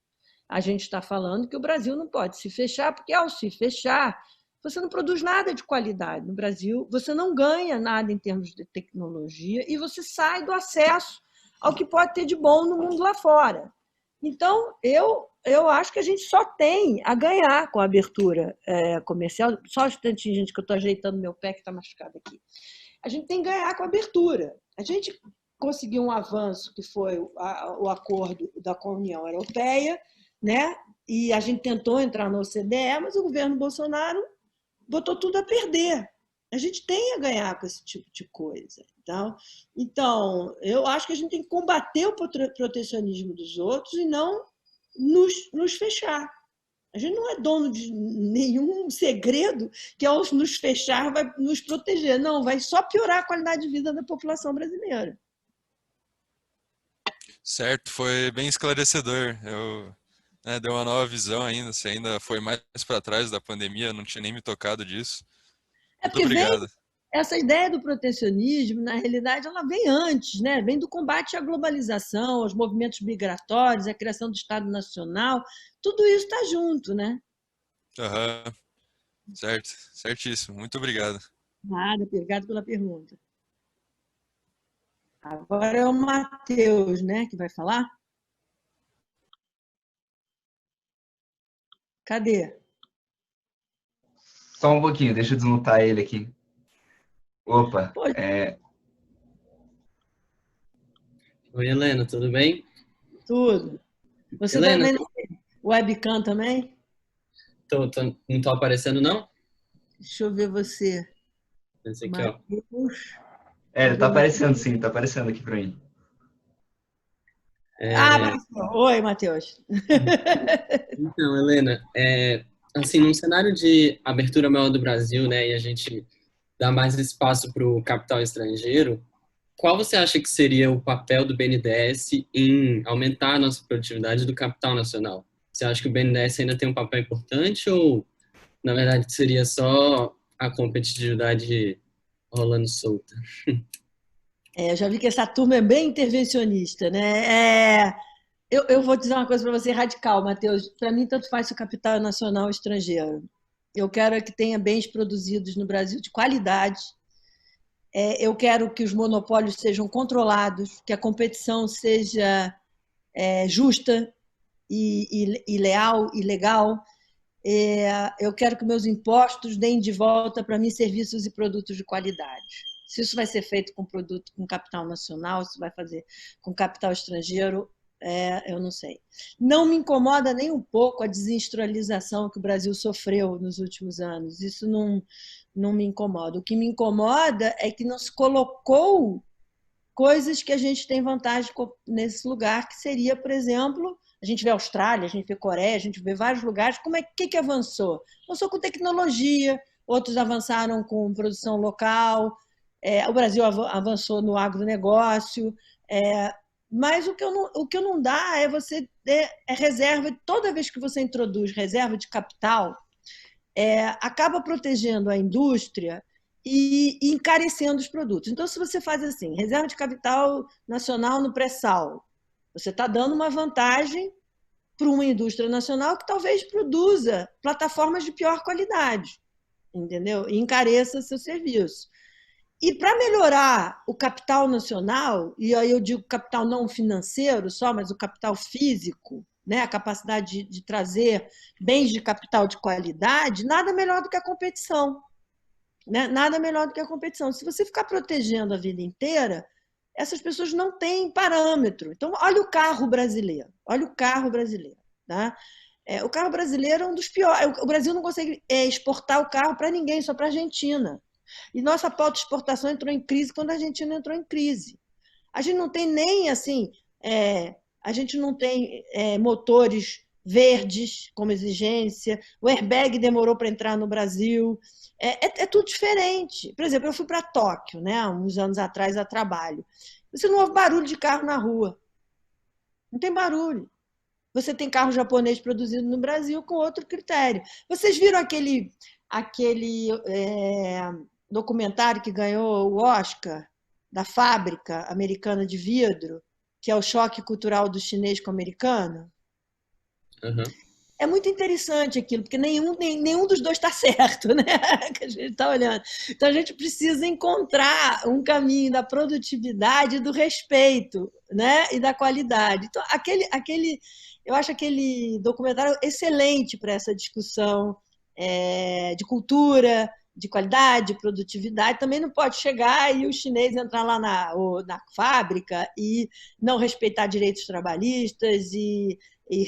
A gente está falando que o Brasil não pode se fechar, porque, ao se fechar, você não produz nada de qualidade no Brasil, você não ganha nada em termos de tecnologia e você sai do acesso ao que pode ter de bom no mundo lá fora. Então, eu acho que a gente só tem a ganhar com a abertura comercial. Só um instantinho, gente, que eu estou ajeitando meu pé que está machucado aqui. A gente tem que ganhar com a abertura. A gente conseguiu um avanço que foi o acordo com a União Europeia, né? E a gente tentou entrar na OCDE, mas o governo Bolsonaro botou tudo a perder. A gente tem a ganhar com esse tipo de coisa. Então, eu acho que a gente tem que combater o protecionismo dos outros e não nos fechar. A gente não é dono de nenhum segredo que, ao nos fechar, vai nos proteger. Não, vai só piorar a qualidade de vida da população brasileira. Certo, foi bem esclarecedor. Deu uma nova visão ainda. Você ainda foi mais para trás da pandemia, não tinha nem me tocado disso. Muito obrigado. Essa ideia do protecionismo, na realidade, ela vem antes, né? Vem do combate à globalização, aos movimentos migratórios, à criação do Estado Nacional. Tudo isso está junto, né? Certo, certíssimo. Muito obrigado. Nada, obrigado pela pergunta. Agora é o Matheus, né, que vai falar? Cadê? Só um pouquinho, deixa eu desmutar ele aqui. Opa, Oi, Helena, tudo bem? Tudo. Você Helena, também tem webcam também? não tô aparecendo, não? Deixa eu ver você. Esse aqui, ó. ele tá aparecendo sim, tá aparecendo aqui para mim. Apareceu. Oi, Matheus. Então, Helena, assim, num cenário de abertura maior do Brasil, né, e a gente dá mais espaço para o capital estrangeiro, qual você acha que seria o papel do BNDES em aumentar a nossa produtividade do capital nacional? Você acha que o BNDES ainda tem um papel importante ou, na verdade, seria só a competitividade rolando solta? Eu já vi que essa turma é bem intervencionista, né? Eu vou dizer uma coisa para você radical, Matheus. Para mim, tanto faz se o capital é nacional ou estrangeiro. Eu quero que tenha bens produzidos no Brasil de qualidade. Eu quero que os monopólios sejam controlados, que a competição seja justa, leal e legal. Eu quero que meus impostos deem de volta para mim serviços e produtos de qualidade. Se isso vai ser feito com produto, com capital nacional, se vai fazer com capital estrangeiro, eu não sei. Não me incomoda nem um pouco a desindustrialização que o Brasil sofreu nos últimos anos. Isso não me incomoda. O que me incomoda é que não se colocou coisas que a gente tem vantagem nesse lugar, que seria, por exemplo, a gente vê a Austrália, a gente vê a Coreia, a gente vê vários lugares. Que avançou? Avançou com tecnologia, outros avançaram com produção local, o Brasil avançou no agronegócio, mas o que não dá é você ter reserva. Toda vez que você introduz reserva de capital, acaba protegendo a indústria e encarecendo os produtos. Então, se você faz assim, reserva de capital nacional no pré-sal, você está dando uma vantagem para uma indústria nacional que talvez produza plataformas de pior qualidade, entendeu? E encareça seu serviço. E para melhorar o capital nacional, e aí eu digo capital não financeiro só, mas o capital físico, né? A capacidade de trazer bens de capital de qualidade, nada melhor do que a competição. Né? Nada melhor do que a competição. Se você ficar protegendo a vida inteira, essas pessoas não têm parâmetro. Então, olha o carro brasileiro. Olha o carro brasileiro. Tá? O carro brasileiro é um dos piores. O Brasil não consegue exportar o carro para ninguém, só para a Argentina. E nossa pauta de exportação entrou em crise quando a Argentina entrou em crise. A gente não tem nem assim, a gente não tem motores verdes como exigência, o airbag demorou para entrar no Brasil, tudo diferente. Por exemplo, eu fui para Tóquio, né, uns anos atrás a trabalho. Você não ouve barulho de carro na rua. Não tem barulho. Você tem carro japonês produzido no Brasil com outro critério. Vocês viram aquele documentário que ganhou o Oscar, da fábrica americana de vidro, que é o choque cultural do chinês com o americano? Uhum. É muito interessante aquilo, porque nenhum dos dois está certo, né? Que a gente está olhando. Então, a gente precisa encontrar um caminho da produtividade e do respeito, né? E da qualidade. Então, eu acho aquele documentário excelente para essa discussão de cultura, de qualidade, de produtividade. Também não pode chegar e o chinês entrar lá na fábrica e não respeitar direitos trabalhistas e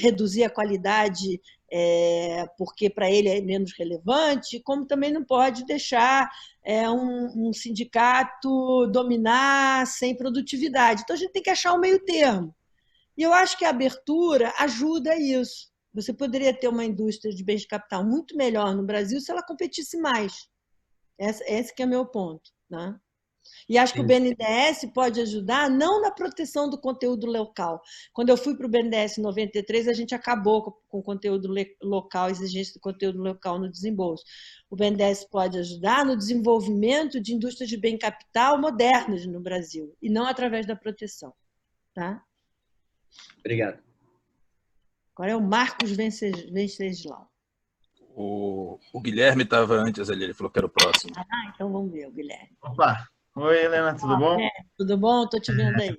reduzir a qualidade porque para ele é menos relevante, como também não pode deixar um sindicato dominar sem produtividade. Então, a gente tem que achar um meio termo. E eu acho que a abertura ajuda a isso. Você poderia ter uma indústria de bens de capital muito melhor no Brasil se ela competisse mais. Esse que é o meu ponto. Né? E acho que o BNDES pode ajudar não na proteção do conteúdo local. Quando eu fui para o BNDES em 93, a gente acabou com o conteúdo local, a exigência do conteúdo local no desembolso. O BNDES pode ajudar no desenvolvimento de indústrias de bem capital modernas no Brasil, e não através da proteção. Tá? Obrigado. Agora é o Marcos Venceslau. O Guilherme estava antes ali, ele falou que era o próximo. Então vamos ver o Guilherme. Opa! Oi, Helena, tudo bom? Tudo bom? Estou te vendo aí.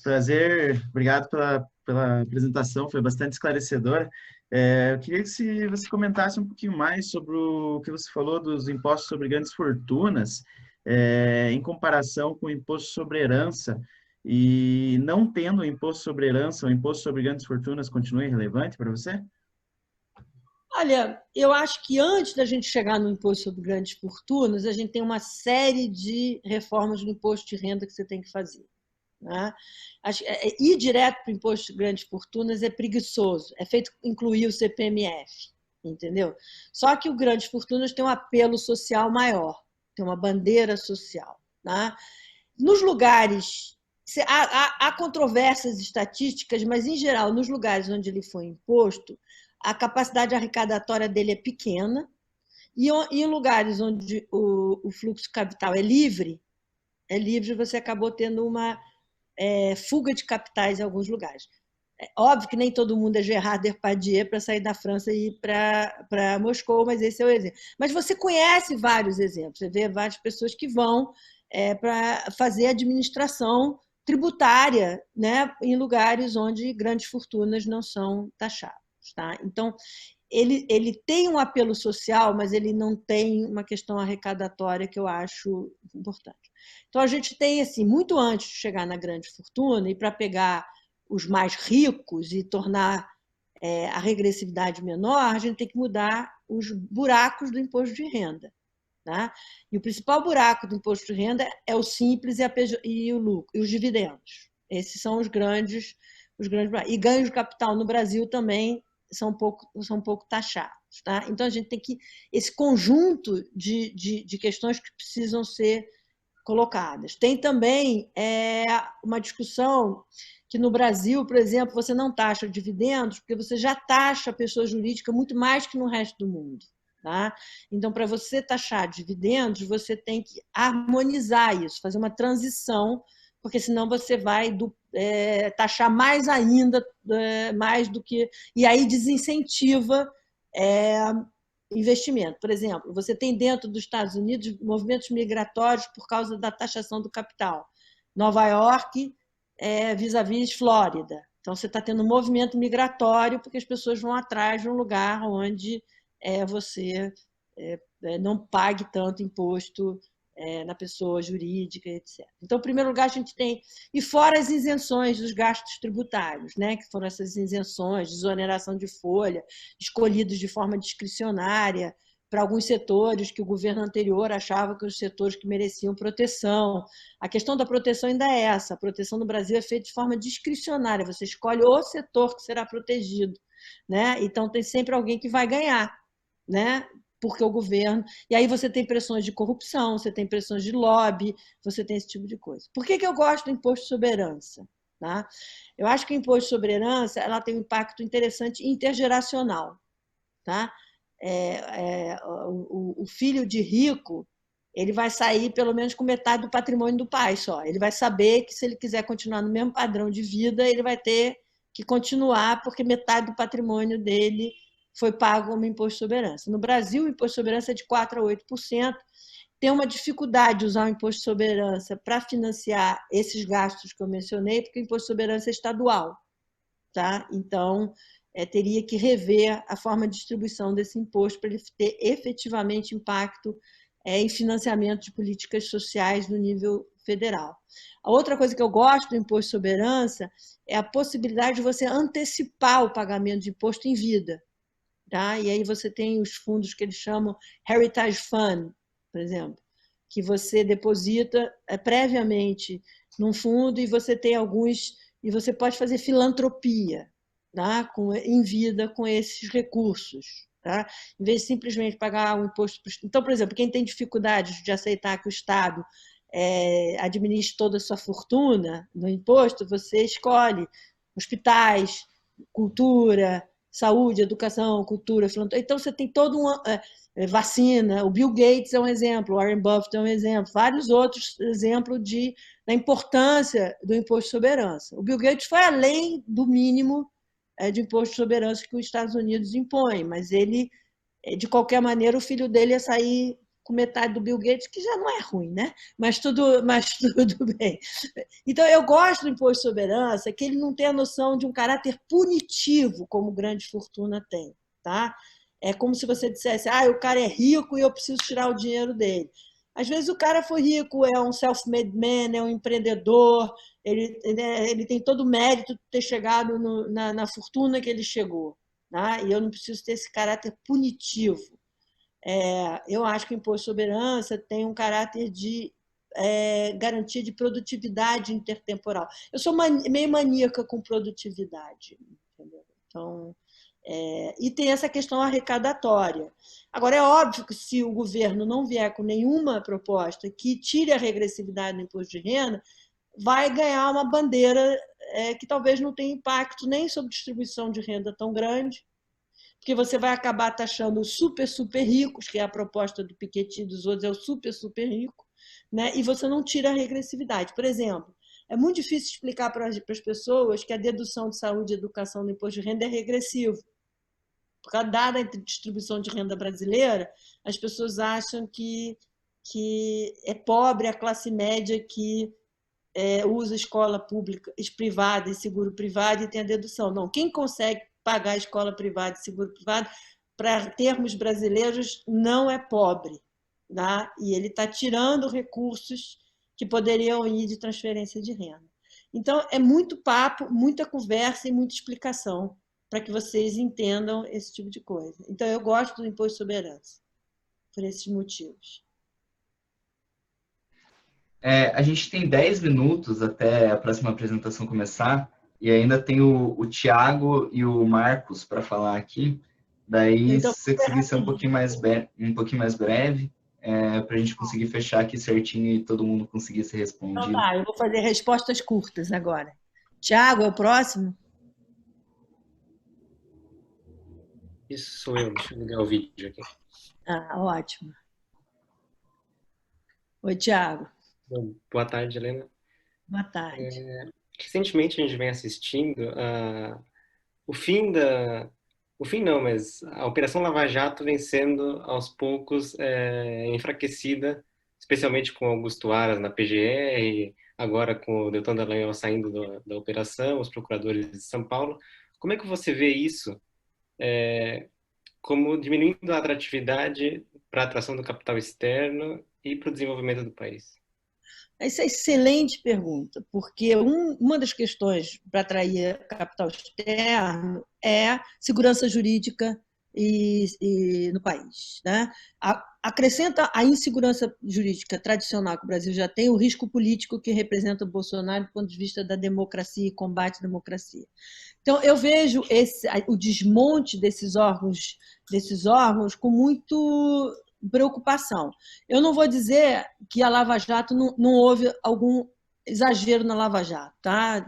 Prazer, obrigado pela apresentação, foi bastante esclarecedora. Eu queria que você comentasse um pouquinho mais sobre o que você falou dos impostos sobre grandes fortunas, em comparação com o imposto sobre herança. E não tendo o imposto sobre herança, o imposto sobre grandes fortunas continua irrelevante para você? Olha, eu acho que antes da gente chegar no imposto sobre grandes fortunas, a gente tem uma série de reformas no imposto de renda que você tem que fazer. Né? Ir direto para o imposto de grandes fortunas é preguiçoso, é feito incluir o CPMF, entendeu? Só que o grandes fortunas tem um apelo social maior, tem uma bandeira social. Né? Nos lugares... Há controvérsias estatísticas, mas, em geral, nos lugares onde ele foi imposto, a capacidade arrecadatória dele é pequena, e em lugares onde o fluxo de capital é livre, você acabou tendo uma fuga de capitais em alguns lugares. É óbvio que nem todo mundo é Gerard Depardieu para sair da França e ir para Moscou, mas esse é o exemplo. Mas você conhece vários exemplos, você vê várias pessoas que vão para fazer administração tributária, né, em lugares onde grandes fortunas não são taxadas. Tá? Então, ele tem um apelo social, mas ele não tem uma questão arrecadatória que eu acho importante. Então, a gente tem, assim, muito antes de chegar na grande fortuna, e para pegar os mais ricos e tornar a regressividade menor, a gente tem que mudar os buracos do imposto de renda. Tá? E o principal buraco do imposto de renda é o simples e o lucro, e os dividendos. Esses são os grandes buracos. E ganhos de capital no Brasil também são um pouco taxados. Tá? Então, a gente tem que... Esse conjunto de questões que precisam ser colocadas. Tem também uma discussão que no Brasil, por exemplo, você não taxa dividendos porque você já taxa a pessoa jurídica muito mais que no resto do mundo. Tá? Então, para você taxar dividendos, você tem que harmonizar isso, fazer uma transição, porque senão você vai taxar mais ainda, mais do que... E aí desincentiva investimento. Por exemplo, você tem dentro dos Estados Unidos movimentos migratórios por causa da taxação do capital. Nova York vis-à-vis Flórida. Então, você está tendo um movimento migratório porque as pessoas vão atrás de um lugar onde você não pague tanto imposto na pessoa jurídica, etc. Então, em primeiro lugar, a gente tem... E fora as isenções dos gastos tributários, né, que foram essas isenções de exoneração de folha, escolhidos de forma discricionária para alguns setores que o governo anterior achava que os setores que mereciam proteção. A questão da proteção ainda é essa. A proteção no Brasil é feita de forma discricionária. Você escolhe o setor que será protegido. Né? Então, tem sempre alguém que vai ganhar. Né? Porque o governo... E aí você tem pressões de corrupção, você tem pressões de lobby, você tem esse tipo de coisa. Por que eu gosto do imposto sobre herança? Tá? Eu acho que o imposto sobre herança ela tem um impacto interessante intergeracional. Tá? O filho de rico ele vai sair pelo menos com metade do patrimônio do pai só. Ele vai saber que se ele quiser continuar no mesmo padrão de vida, ele vai ter que continuar, porque metade do patrimônio dele foi pago como imposto sobre herança. No Brasil, o imposto sobre herança é de 4% a 8%. Tem uma dificuldade de usar o imposto sobre herança para financiar esses gastos que eu mencionei, porque o imposto sobre herança é estadual. Tá? Então, teria que rever a forma de distribuição desse imposto para ele ter efetivamente impacto em financiamento de políticas sociais no nível federal. A outra coisa que eu gosto do imposto sobre herança é a possibilidade de você antecipar o pagamento de imposto em vida. Tá? E aí você tem os fundos que eles chamam Heritage Fund, por exemplo, que você deposita previamente num fundo e você tem alguns... E você pode fazer filantropia, tá? Em vida com esses recursos. Tá? Em vez de simplesmente pagar um imposto... Então, por exemplo, quem tem dificuldade de aceitar que o Estado administre toda a sua fortuna no imposto, você escolhe hospitais, cultura, saúde, educação, cultura, filantropia. Então, você tem todo vacina. O Bill Gates é um exemplo, o Warren Buffett é um exemplo, vários outros exemplos da importância do imposto sobre herança. O Bill Gates foi além do mínimo de imposto sobre herança que os Estados Unidos impõem, mas ele, de qualquer maneira, o filho dele ia sair com metade do Bill Gates, que já não é ruim, né? Mas tudo bem. Então, eu gosto do imposto sobre herança, que ele não tem a noção de um caráter punitivo, como grande fortuna tem. Tá? É como se você dissesse, o cara é rico e eu preciso tirar o dinheiro dele. Às vezes o cara foi rico, é um self-made man, é um empreendedor, ele tem todo o mérito de ter chegado na fortuna que ele chegou. Tá? E eu não preciso ter esse caráter punitivo. Eu acho que o imposto sobre herança tem um caráter de garantia de produtividade intertemporal. Eu sou meio maníaca com produtividade. Entendeu? Então, e tem essa questão arrecadatória. Agora, é óbvio que se o governo não vier com nenhuma proposta que tire a regressividade do imposto de renda, vai ganhar uma bandeira que talvez não tenha impacto nem sobre distribuição de renda tão grande, porque você vai acabar taxando os super ricos, que é a proposta do Piketty e dos outros, é o super rico, né? E você não tira a regressividade. Por exemplo, é muito difícil explicar para as pessoas que a dedução de saúde e educação do imposto de renda é regressivo. Por causa da distribuição de renda brasileira, as pessoas acham que é pobre a classe média que usa escola pública, privada e seguro privado e tem a dedução. Não, quem consegue pagar escola privada e seguro privado, para termos brasileiros, não é pobre. Tá? E ele está tirando recursos que poderiam ir de transferência de renda. Então, é muito papo, muita conversa e muita explicação para que vocês entendam esse tipo de coisa. Então, eu gosto do imposto sobre herança, por esses motivos. A gente tem 10 minutos até a próxima apresentação começar, e ainda tem o Tiago e o Marcos para falar aqui. Daí, Então, se você conseguir ser um pouquinho mais breve, para a gente conseguir fechar aqui certinho e todo mundo conseguir ser respondido. Então tá, eu vou fazer respostas curtas agora. Tiago, é o próximo? Isso sou eu, deixa eu ligar o vídeo aqui. Ótimo. Oi, Tiago. Bom, boa tarde, Helena. Boa tarde. Recentemente a gente vem assistindo o fim não, mas a Operação Lava Jato vem sendo aos poucos enfraquecida, especialmente com Augusto Aras na PGR, agora com o Deltan Dallagnol saindo da operação, os procuradores de São Paulo. Como é que você vê isso como diminuindo a atratividade para a atração do capital externo e para o desenvolvimento do país? Essa é uma excelente pergunta, porque uma das questões para atrair capital externo é segurança jurídica no país. Né? Acrescenta a insegurança jurídica tradicional que o Brasil já tem, o risco político que representa o Bolsonaro do ponto de vista da democracia e combate à democracia. Então, eu vejo o desmonte desses órgãos com muito preocupação. Eu não vou dizer que a Lava Jato não houve algum exagero na Lava Jato. Tá?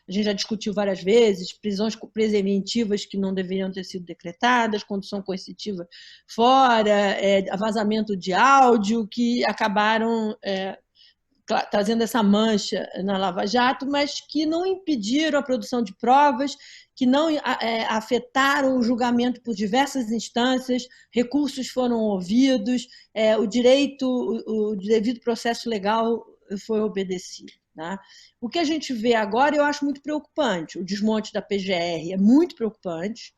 A gente já discutiu várias vezes prisões preventivas que não deveriam ter sido decretadas, condução coercitiva fora, vazamento de áudio que acabaram trazendo essa mancha na Lava Jato, mas que não impediram a produção de provas, que não afetaram o julgamento por diversas instâncias, recursos foram ouvidos, o devido processo legal foi obedecido. Tá? O que a gente vê agora eu acho muito preocupante. O desmonte da PGR é muito preocupante.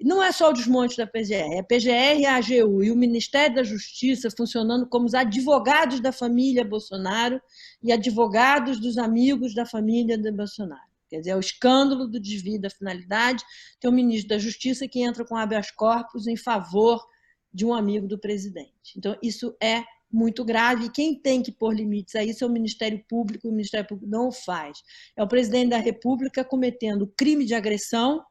Não é só o desmonte da PGR, a PGR, a AGU e o Ministério da Justiça funcionando como os advogados da família Bolsonaro e advogados dos amigos da família de Bolsonaro. Quer dizer, é o escândalo do desvio da finalidade. Tem o ministro da Justiça que entra com habeas corpus em favor de um amigo do presidente. Então, isso é muito grave e quem tem que pôr limites a isso é o Ministério Público, e o Ministério Público não o faz. É o presidente da República cometendo crime de agressão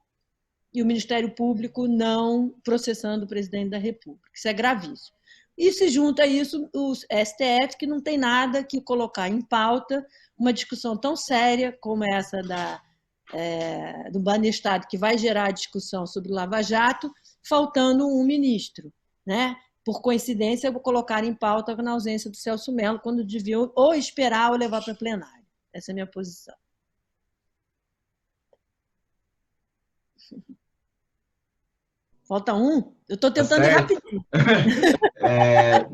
e o Ministério Público não processando o presidente da República. Isso é gravíssimo. E se junta a isso o STF, que não tem nada que colocar em pauta uma discussão tão séria como essa do Banestado, que vai gerar a discussão sobre o Lava Jato, faltando um ministro. Né? Por coincidência, eu vou colocar em pauta na ausência do Celso Mello, quando deviam ou esperar ou levar para plenário. Essa é a minha posição. Falta um? Eu estou tentando ir rapidinho.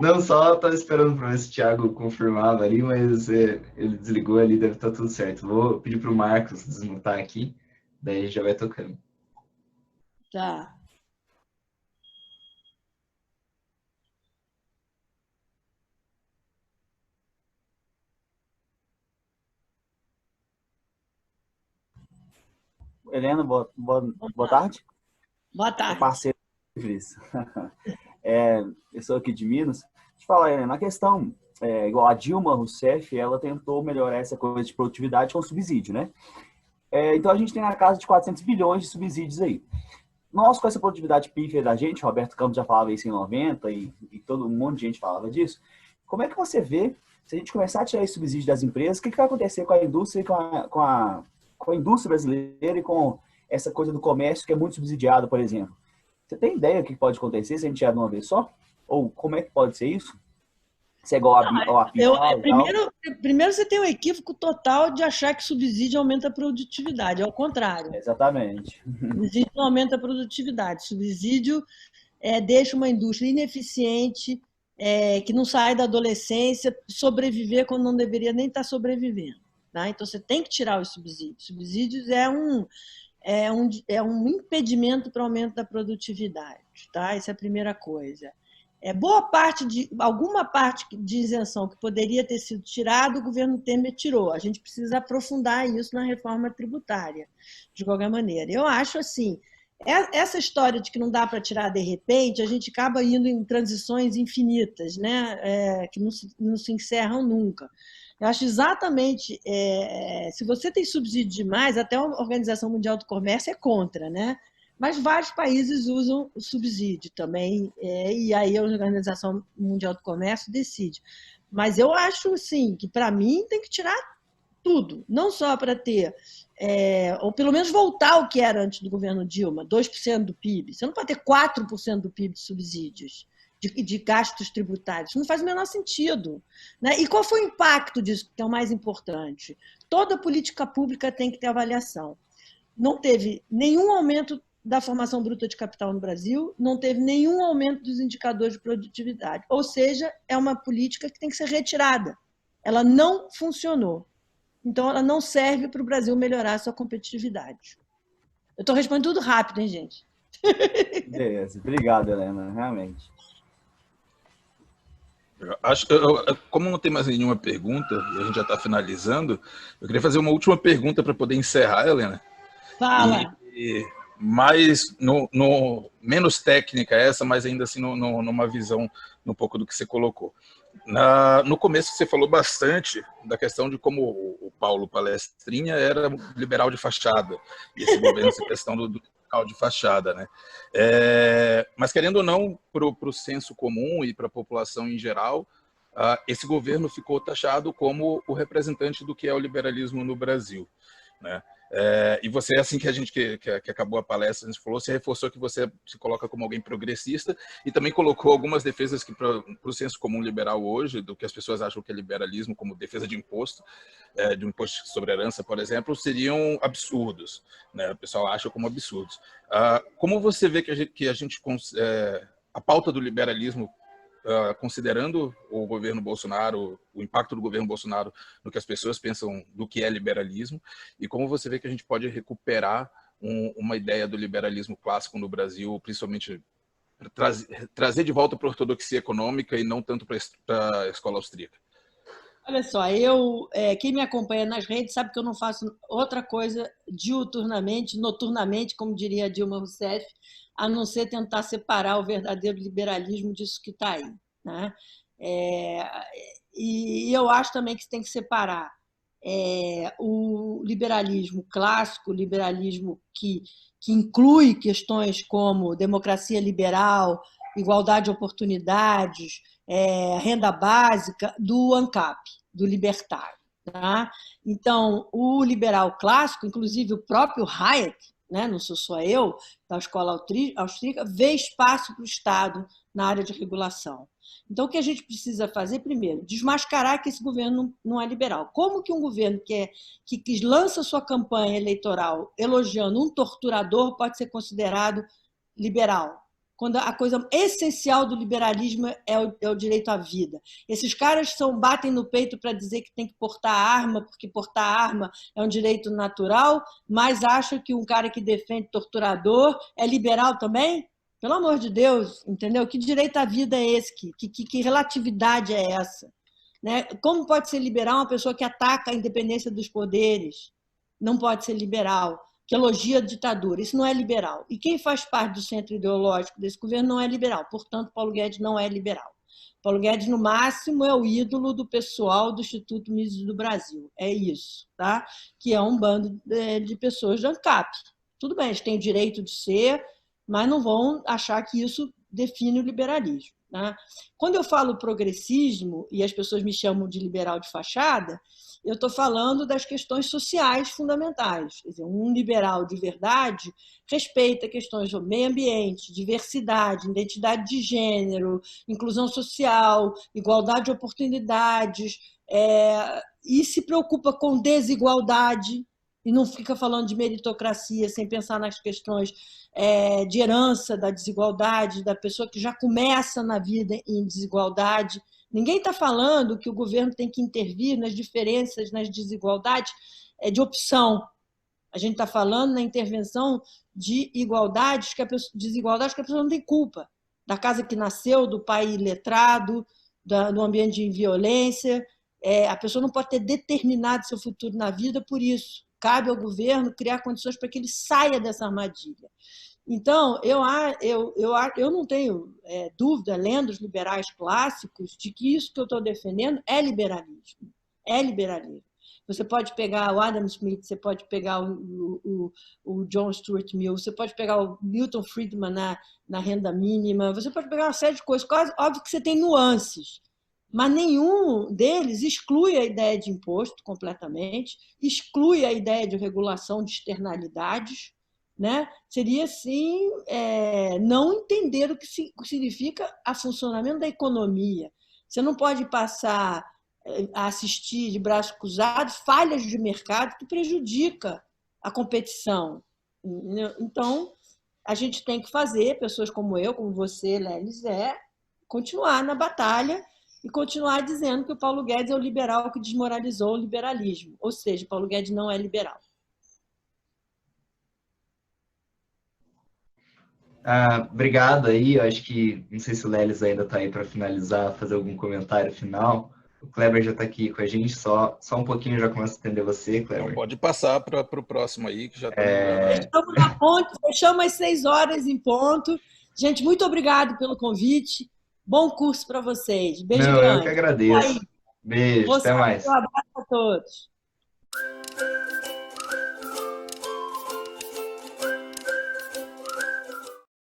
Não, só estava esperando para ver se o Thiago confirmava ali, mas ele desligou ali, deve estar tudo certo. Vou pedir para o Marcos desmutar aqui, daí já vai tocando. Tá. Helena, boa tarde. Boa tarde. Parceiro livres. Eu sou aqui de Minas. Deixa eu falar, Helena, a questão, igual a Dilma Rousseff, ela tentou melhorar essa coisa de produtividade com subsídio, né? Então a gente tem na casa de 400 bilhões de subsídios aí. Nós, com essa produtividade pífia da gente, Roberto Campos já falava isso em 90 e todo um monte de gente falava disso. Como é que você vê, se a gente começar a tirar esse subsídio das empresas, o que vai acontecer com a indústria e com a indústria brasileira e com essa coisa do comércio que é muito subsidiado, por exemplo? Você tem ideia do que pode acontecer se a gente tirar de uma vez só? Ou como é que pode ser isso? Se é igual a primeiro, você tem um equívoco total de achar que subsídio aumenta a produtividade. É o contrário. Exatamente. Subsídio não aumenta a produtividade. Subsídio deixa uma indústria ineficiente, que não sai da adolescência, sobreviver quando não deveria nem estar sobrevivendo. Né? Então, você tem que tirar os subsídios. Subsídios é um impedimento para o aumento da produtividade. Tá? Essa é a primeira coisa. Alguma parte de isenção que poderia ter sido tirada, o governo Temer tirou. A gente precisa aprofundar isso na reforma tributária, de qualquer maneira. Eu acho assim, essa história de que não dá para tirar de repente, a gente acaba indo em transições infinitas, né? Que não se encerram nunca. Eu acho exatamente, se você tem subsídio demais, até a Organização Mundial do Comércio é contra, né? Mas vários países usam o subsídio também, e aí a Organização Mundial do Comércio decide. Mas eu acho, sim, que para mim tem que tirar tudo, não só para ter, ou pelo menos voltar ao que era antes do governo Dilma, 2% do PIB. Você não pode ter 4% do PIB de subsídios, de gastos tributários. Não faz o menor sentido. Né? E qual foi o impacto disso, que é o mais importante? Toda política pública tem que ter avaliação. Não teve nenhum aumento da formação bruta de capital no Brasil, não teve nenhum aumento dos indicadores de produtividade. Ou seja, é uma política que tem que ser retirada. Ela não funcionou. Então, ela não serve para o Brasil melhorar a sua competitividade. Eu estou respondendo tudo rápido, hein, gente? Beleza. Obrigado, Helena, realmente. Como não tem mais nenhuma pergunta, e a gente já está finalizando, eu queria fazer uma última pergunta para poder encerrar, Helena. Fala. Mais menos técnica essa, mas ainda assim numa visão um pouco do que você colocou. No começo você falou bastante da questão de como o Paulo Palestrinha era liberal de fachada, e esse governo, essa questão do liberal de fachada, né? Mas querendo ou não, para o senso comum e para a população em geral, esse governo ficou taxado como o representante do que é o liberalismo no Brasil, né? E você, assim que a gente que acabou a palestra, a gente falou, você reforçou que você se coloca como alguém progressista e também colocou algumas defesas que para o senso comum liberal hoje, do que as pessoas acham que é liberalismo, como defesa de imposto sobre herança, por exemplo, seriam absurdos, né? O pessoal acha como absurdos. Como você vê que a gente a pauta do liberalismo, considerando o governo Bolsonaro, o impacto do governo Bolsonaro no que as pessoas pensam do que é liberalismo, e como você vê que a gente pode recuperar uma ideia do liberalismo clássico no Brasil, principalmente trazer de volta para a ortodoxia econômica e não tanto para a escola austríaca? Olha só, quem me acompanha nas redes sabe que eu não faço outra coisa diuturnamente, noturnamente, como diria Dilma Rousseff, a não ser tentar separar o verdadeiro liberalismo disso que está aí. Né? E eu acho também que tem que separar o liberalismo clássico, o liberalismo que inclui questões como democracia liberal, igualdade de oportunidades, renda básica, do ANCAP, do libertário. Tá? Então, o liberal clássico, inclusive o próprio Hayek, né, não sou só eu, da escola austríaca, vê espaço para o Estado na área de regulação. Então, o que a gente precisa fazer, primeiro, desmascarar que esse governo não é liberal. Como que um governo que lança sua campanha eleitoral elogiando um torturador pode ser considerado liberal? Quando a coisa essencial do liberalismo é o direito à vida. Esses caras batem no peito para dizer que tem que portar arma, porque portar arma é um direito natural, mas acham que um cara que defende torturador é liberal também? Pelo amor de Deus, entendeu? Que direito à vida é esse? Que relatividade é essa? Né? Como pode ser liberal uma pessoa que ataca a independência dos poderes? Não pode ser liberal. Que elogia a ditadura. Isso não é liberal. E quem faz parte do centro ideológico desse governo não é liberal. Portanto, Paulo Guedes não é liberal. Paulo Guedes, no máximo, é o ídolo do pessoal do Instituto Mises do Brasil. É isso, tá? Que é um bando de pessoas de ANCAP. Tudo bem, eles têm o direito de ser, mas não vão achar que isso define o liberalismo. Né? Quando eu falo progressismo, e as pessoas me chamam de liberal de fachada, eu estou falando das questões sociais fundamentais. Quer dizer, um liberal de verdade respeita questões do meio ambiente, diversidade, identidade de gênero, inclusão social, igualdade de oportunidades, e se preocupa com desigualdade, e não fica falando de meritocracia sem pensar nas questões de herança da desigualdade, da pessoa que já começa na vida em desigualdade. Ninguém está falando que o governo tem que intervir nas diferenças, nas desigualdades de opção. A gente está falando na intervenção de desigualdades que a pessoa não tem culpa. Da casa que nasceu, do pai iletrado, do ambiente de violência. A pessoa não pode ter determinado seu futuro na vida por isso. Cabe ao governo criar condições para que ele saia dessa armadilha. Então, eu não tenho dúvida, lendo os liberais clássicos, de que isso que eu estou defendendo é liberalismo. É liberalismo. Você pode pegar o Adam Smith, você pode pegar o John Stuart Mill, você pode pegar o Milton Friedman na renda mínima, você pode pegar uma série de coisas. Óbvio que você tem nuances, mas nenhum deles exclui a ideia de imposto completamente, exclui a ideia de regulação de externalidades, né? Seria, assim, não entender o que significa o funcionamento da economia. Você não pode passar a assistir de braços cruzados falhas de mercado que prejudica a competição. Então, a gente tem que fazer, pessoas como eu, como você, Lelis, continuar na batalha e continuar dizendo que o Paulo Guedes é o liberal que desmoralizou o liberalismo. Ou seja, Paulo Guedes não é liberal. Obrigado aí. Eu acho que, não sei se o Lelis ainda está aí para finalizar, fazer algum comentário final. O Kleber já está aqui com a gente, só um pouquinho já começo a atender você, Kleber. Então pode passar para o próximo aí, que já está... Estamos na ponte, fechamos às 6 horas em ponto. Gente, muito obrigado pelo convite. Bom curso para vocês. Beijo grande. Eu que agradeço. Beijo, até mais. Um abraço a todos.